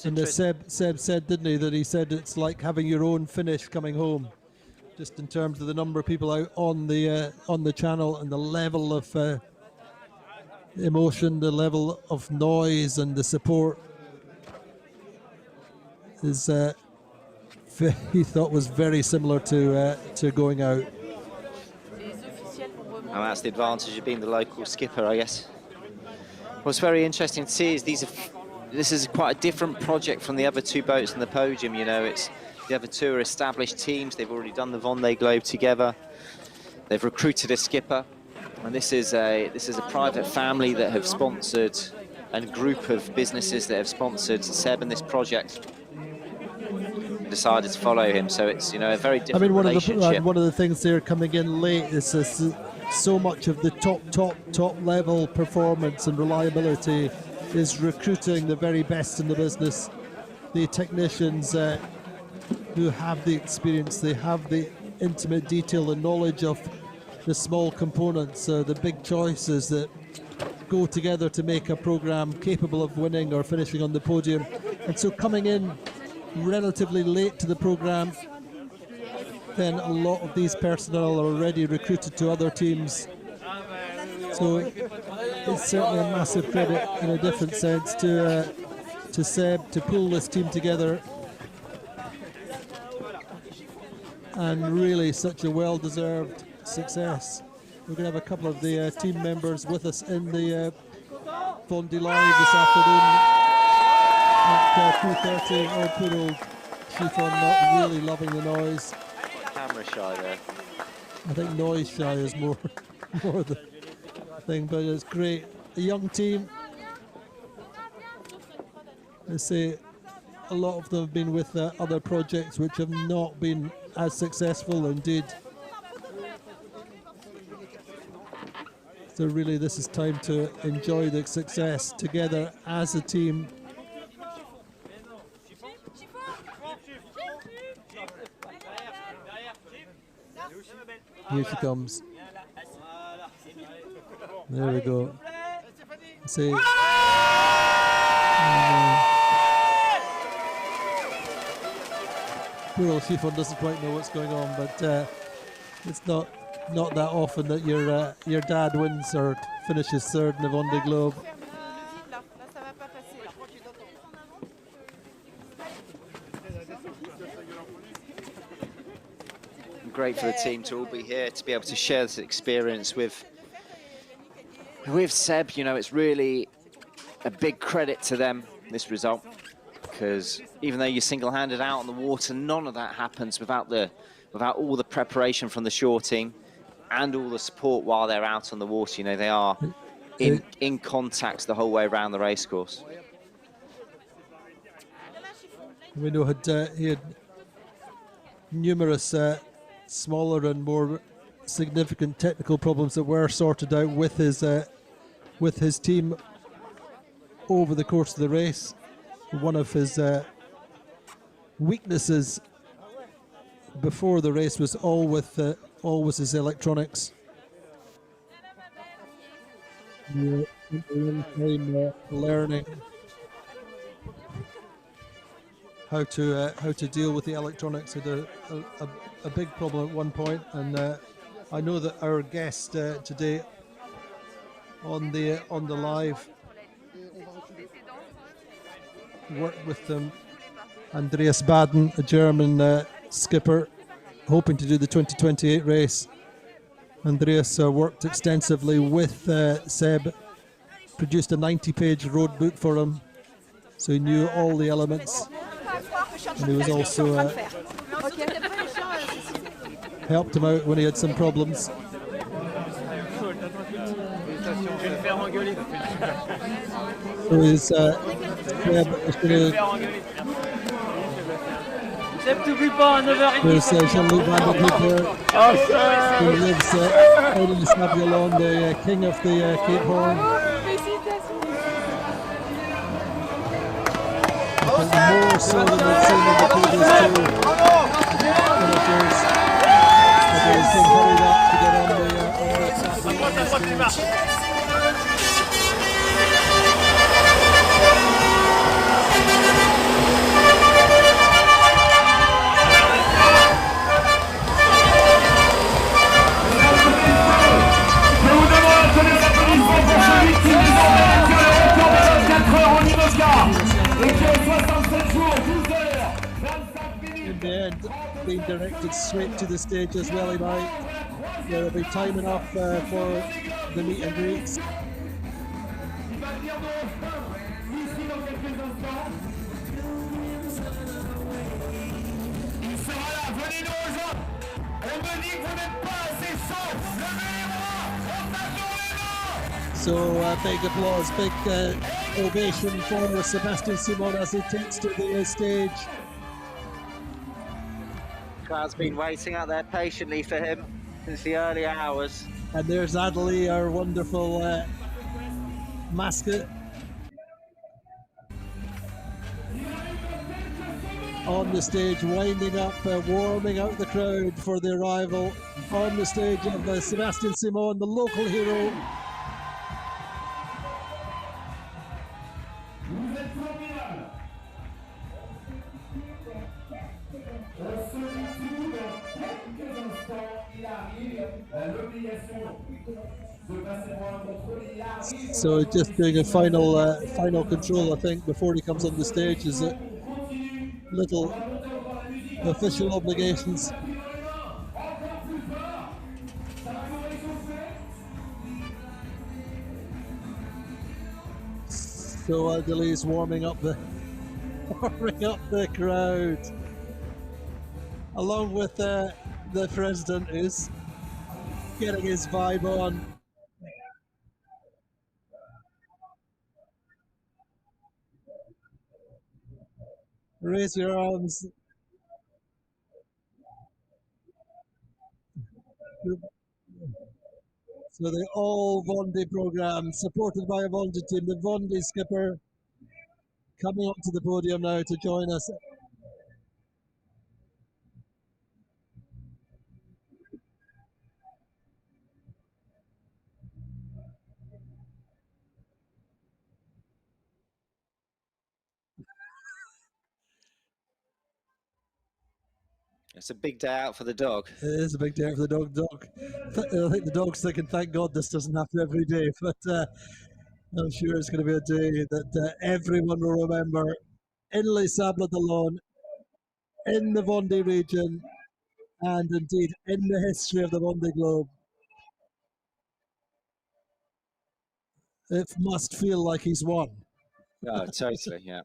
And Seb said, didn't he, that he said it's like having your own finish coming home, just in terms of the number of people out on the channel and the level of emotion, the level of noise and the support is he thought was very similar to going out. And that's the advantage of being the local skipper, I guess. What's very interesting to see is this is quite a different project from the other 2 boats in the Podium. You know, it's the other 2 are established teams. They've already done the Vendée Globe together. They've recruited a skipper, and this is a private family that have sponsored, and a group of businesses that have sponsored Seb and this project. Decided to follow him, so it's, you know, a very different relationship. One of the things they're coming in late is so much of the top level performance and reliability is recruiting the very best in the business, the technicians who have the experience, they have the intimate detail and knowledge of the small components, the big choices that go together to make a program capable of winning or finishing on the podium. And so coming in relatively late to the program, then a lot of these personnel are already recruited to other teams. So it's certainly a massive credit in a different sense to Seb to pull this team together, and really such a well-deserved success. We're going to have a couple of the team members with us in the Vendée Live this afternoon at 2:30. Oh, poor old Chiffon not really loving the noise. Camera shy there. I think noise shy is more the thing, but it's great. A young team. I say a lot of them have been with other projects which have not been as successful. Indeed, So really this is time to enjoy the success together as a team. Here she comes. There we go. See. Poor old Chiffon doesn't quite know what's going on, but it's not that often that your dad wins or finishes third in the Vendée Globe. Great for the team to all be here, to be able to share this experience with Seb. You know, it's really a big credit to them, this result, because even though you're single-handed out on the water, none of that happens without all the preparation from the shore team and all the support while they're out on the water. You know, they are in contact the whole way around the racecourse. We know he had numerous smaller and more significant technical problems that were sorted out with his team over the course of the race. One of his weaknesses before the race was always his electronics. Learning how to deal with the electronics. Had a big problem at one point, and I know that our guest today on the live worked with them, Andreas Baden, a German skipper, hoping to do the 2028 race. Andreas worked extensively with Seb, produced a 90-page road book for him, so he knew all the elements. And he was also helped him out when he had some problems. So he's Seb there's Jean-Luc Van der Kuyper, who lives out in the Sables, the king of the Cape Horn. More so than we've seen in the previous two finishers. But he's been hurried up to get on the stage. Je vous demande un tonnerre d'applaudissements pour celui qui nous emmène sur le retour de 24 heures en IMOCA et qui est 67 jours, 12 heures, 25 minutes. In the end, being directed straight to the stage as well, he might. There'll be time enough for the meet and greets. Il va venir nous rejoindre ici dans quelques instants. Il sera là, venez nous rejoindre. On me dit que vous n'êtes pas assez chaud. Levez les bras, on tape dans les mains. So big applause, big ovation for Sébastien SImon as he takes to the stage. Crowd's been waiting out there patiently for him since the early hours. And there's Adelie, our wonderful mascot. On the stage, winding up, warming out the crowd for the arrival on the stage of Sébastien SImon, the local hero. Vous êtes formidables. On se retrouve dans quelques instants. Il arrive. L'obligation de passer pour un contrôle. Il arrive. So just doing a final control, I think, before he comes on the stage, is it little official obligations. So Adelie's warming up the crowd, along with the president, who's getting his vibe on. Raise your arms. So the all Vendée program, supported by a Vendée team, the Vendée skipper coming up to the podium now to join us. It's a big day out for the dog. It is a big day for the dog. I think the dog's thinking, thank God this doesn't happen every day. But I'm sure it's going to be a day that everyone will remember in Les Sables alone, in the Vendée region, and indeed in the history of the Vendée Globe. It must feel like he's won. Oh, totally, yeah.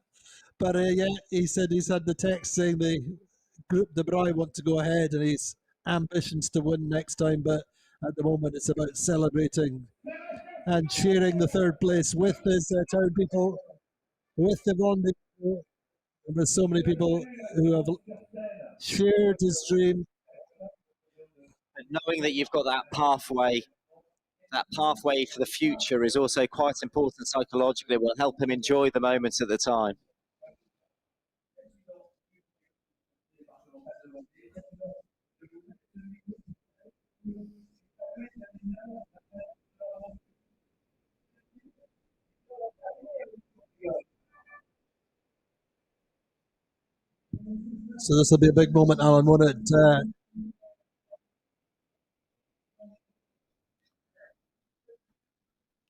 But yeah, he said he's had the text saying the Groupe Dubreuil want to go ahead and he's ambitions to win next time. But at the moment, it's about celebrating and cheering the third place with his town people, with the Vendée. There's so many people who have shared his dream. But knowing that you've got that pathway for the future is also quite important psychologically. It will help him enjoy the moments at the time. So this will be a big moment, Alan, won't it?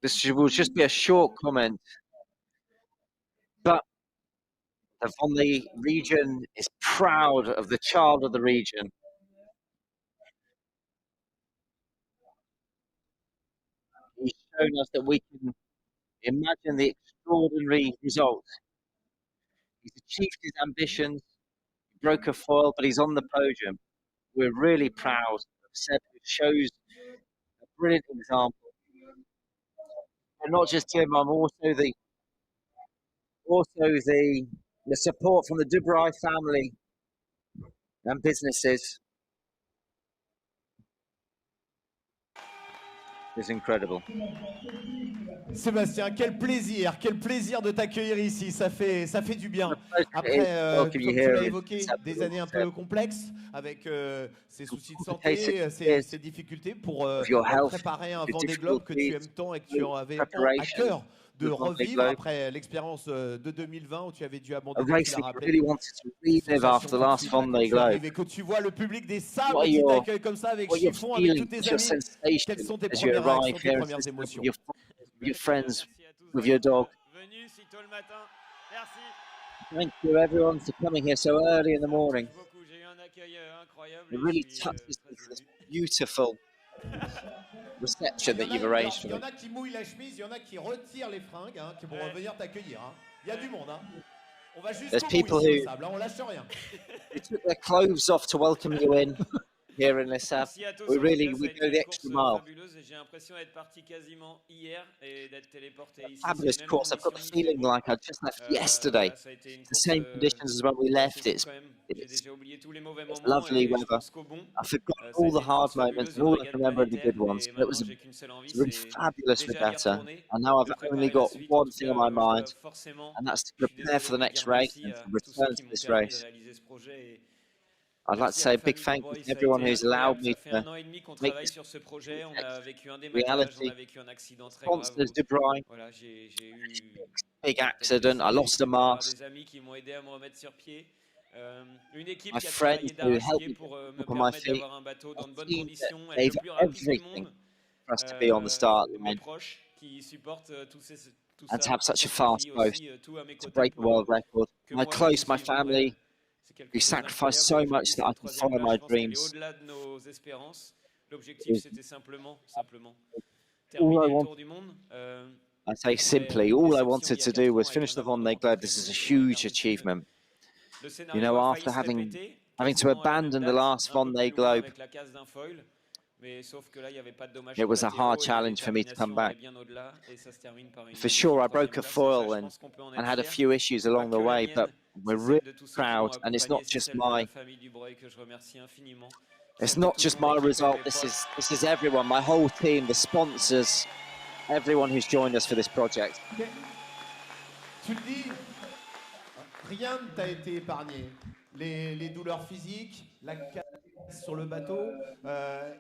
This will just be a short comment, but the Vendée region is proud of the child of the region. He's shown us that we can imagine the extraordinary results. He's achieved his ambitions, he broke a foil, but he's on the podium. We're really proud of Seb, who shows a brilliant example. And not just him, I'm also the support from the Dubreuil family and businesses is incredible. Sébastien, quel plaisir de t'accueillir ici, ça fait du bien. Après, comme tu l'as évoqué, des années un peu complexes, avec ces soucis de santé, ces difficultés pour préparer un Vendée Globe que tu aimes tant et que tu avais à cœur de revivre après l'expérience de 2020 où tu avais dû abandonner, tu l'as rappelé. Et quand tu vois le public des Sables qui t'accueille comme ça avec chiffon, avec toutes tes amies, quelles sont tes premières réactions, tes premières émotions? Your friends, with your dog. Thank you everyone for coming here so early in the morning. It really touches this beautiful reception that you've arranged for me. Il y en a qui mouillent la chemise, il y en a qui retirent les fringues pour venir t'accueillir. Il y a du monde. On va juste au Sable, on lâche rien. They took their clothes off to welcome you in. Here in Les Sables, we go the extra mile. Fabulous course. I've got the feeling like I just left yesterday. The same conditions as when we left. It's lovely weather. I forgot all the hard moments and all I can remember are the good ones. But it was a really fabulous regatta. And now I've only got one thing on my mind, and that's to prepare for the next race and to return to this race. I'd like to say a big thank you to everyone who's allowed me to make this reality. Sponsors, Dubreuil, big accident, I lost a mast. My friends who helped me up on my feet, a team that gave everything for us to be on the start line and to have such a fast post, to break the world record. My family, who sacrificed so much that I could follow my dreams. I say simply, all I wanted to do was finish the Vendée Globe. This is a huge achievement. You know, after having to abandon the last Vendée Globe, it was a hard challenge for me to come back. For sure, I broke a foil and had a few issues along the way, but we're really proud, and it's not just my It's not just my result. This is everyone, my whole team, the sponsors, everyone who's joined us for this project. Okay. Tu le dis, rien ne t'a été épargné. Les douleurs physiques, la casse sur le bateau,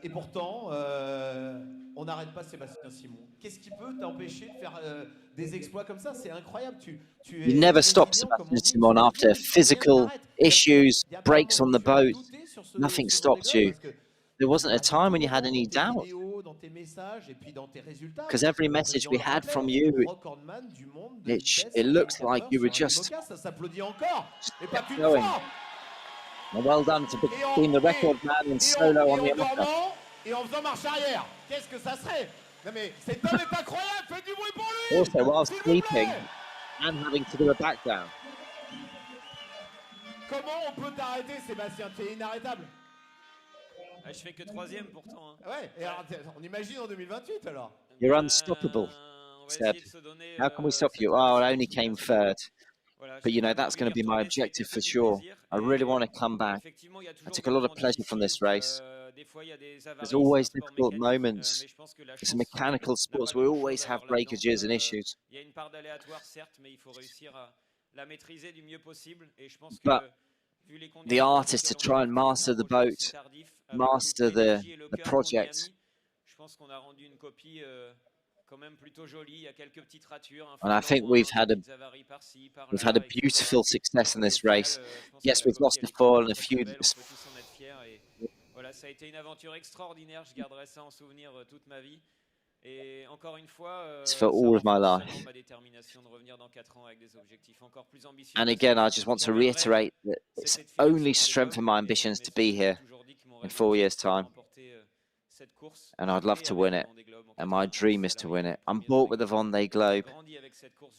et pourtant, on n'arrête pas Sébastien SImon. Qu'est-ce qui peut t'empêcher de faire des exploits comme ça? C'est incroyable. You never stop Sébastien SImon after physical issues, breaks on the boat. Nothing stopped you. There wasn't a time when you had any doubt. Because every message we had from you, it looks like you were just kept going. And well done to being the record man in solo on the IMOCA. Also, while sleeping and having to do a back down. Comment on peut t'arrêter, Sébastien? Tu es inarrêtable. Ah, je fais que 3e pourtant. Hein. Ouais, et alors, on imagine en 2028 alors. You're unstoppable, Seb. How can we stop you? Oh, I only came 3rd. But you know, that's going to be my objective for sure. I really want to come back. I took a lot of pleasure from this race. There's always difficult moments. It's a mechanical sport, so we always have breakages and issues. But the art is to try and master the boat, master the project. And I think we've had a beautiful success in this race. Yes, we've lost a fall and a few. Voilà, ça a été une aventure extraordinaire. Je garderai ça en souvenir toute ma vie. Et encore une fois, it's for all of my life. ma détermination de revenir dans 4 ans avec des objectifs encore plus ambitieux. And again, I just want to reiterate that it's only strengthened my ambitions to be here in 4 years' time. And I'd love to win it. And my dream is to win it. I'm bought with the Vendée Globe.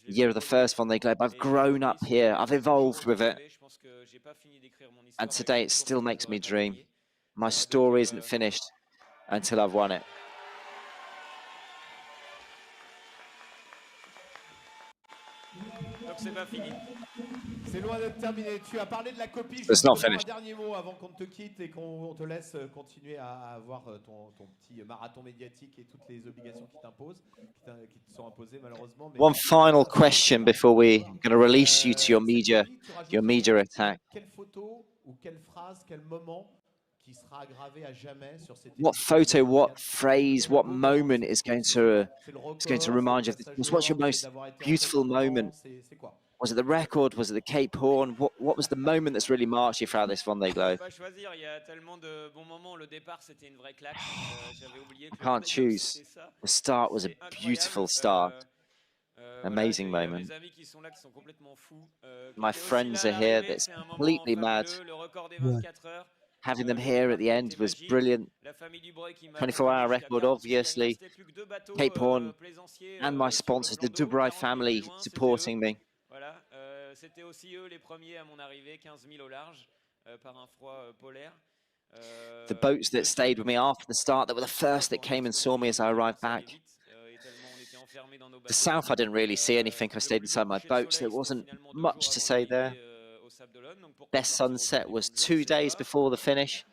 The year of the first Vendée Globe. I've grown up here. I've evolved with it. And today it still makes me dream. My story isn't finished until I've won it. Donc c'est pas fini. C'est loin d'être terminé. Tu as parlé de la copie. It's not finished. Un dernier mot avant qu'on te quitte et qu'on te laisse continuer à avoir ton petit marathon médiatique et toutes les obligations qui t'imposent, qui te sont imposées malheureusement. One final question before we're going to release you to your media attack. Quelle photo ou quelle phrase, quel moment qui sera gravé à jamais sur cette What photo, what phrase, what moment is going to remind you of this? What's your most beautiful moment? Was it the record? Was it the Cape Horn? What was the moment that's really marked you throughout this Vendée Globe? I Can't choose. The start was a beautiful start. Amazing moment. My friends are here. That's completely mad. Having them here at the end was brilliant. 24-hour record, obviously. Cape Horn and my sponsors, the Dubreuil family, supporting me. Voilà, c'était aussi eux les premiers à mon arrivée, 15 000 au large, par un froid polaire. The boats that stayed with me after the start, that were the first that came and saw me as I arrived back. The south, I didn't really see anything. I stayed inside my boats. There wasn't much to say there. Best sunset was 2 days before the finish,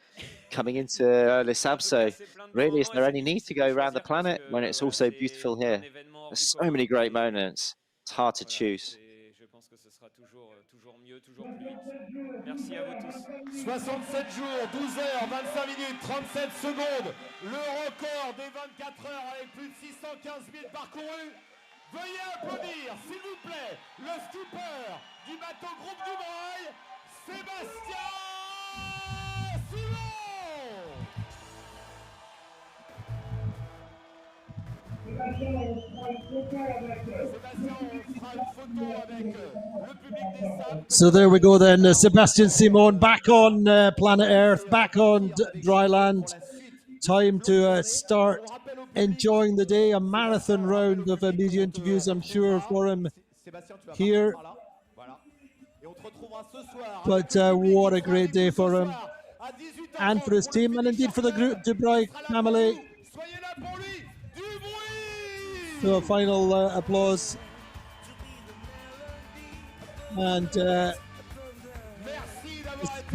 coming into Les Sables. So really, is there any need to go around the planet when it's also beautiful here? There's so many great moments. It's hard to choose. Je pense que ce sera toujours mieux, toujours plus vite. Merci à vous tous. 67 jours, 12 heures, 25 minutes, 37 secondes. Le record des 24 heures avec plus de 615 000 parcourus. Veuillez applaudir, s'il vous plaît, le skipper du bateau Groupe Dubreuil, Sébastien SImon. So there we go then, Sébastien SImon back on planet Earth, back on dry land. Time to start enjoying the day. A marathon round of media interviews, I'm sure, for him here. But what a great day for him and for his team, and indeed for the Groupe Dubreuil family. So a final applause. And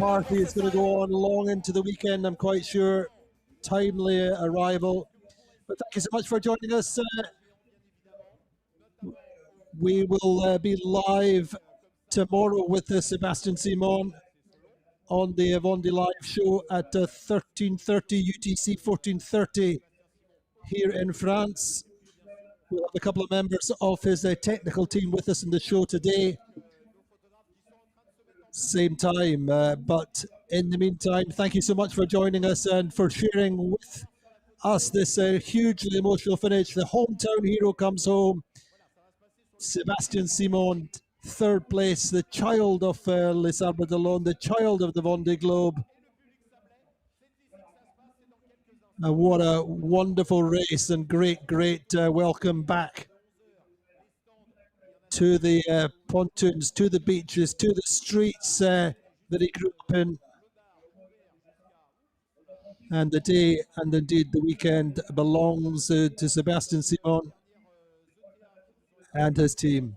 party is going to go on long into the weekend, I'm quite sure. Timely arrival. But thank you so much for joining us. We will be live tomorrow with Sébastien SImon on the Vendée Live show at 13:30 UTC, 14:30 here in France. We'll have a couple of members of his technical team with us in the show today. Same time, but in the meantime, thank you so much for joining us and for sharing with us this hugely emotional finish. The hometown hero comes home. Sébastien SImon, third place, the child of Les Sables d'Olonne, the child of the Vendée Globe. What a wonderful race, and great welcome back to the pontoons, to the beaches, to the streets that he grew up in. And the day, and indeed the weekend, belongs to Sébastien SImon and his team.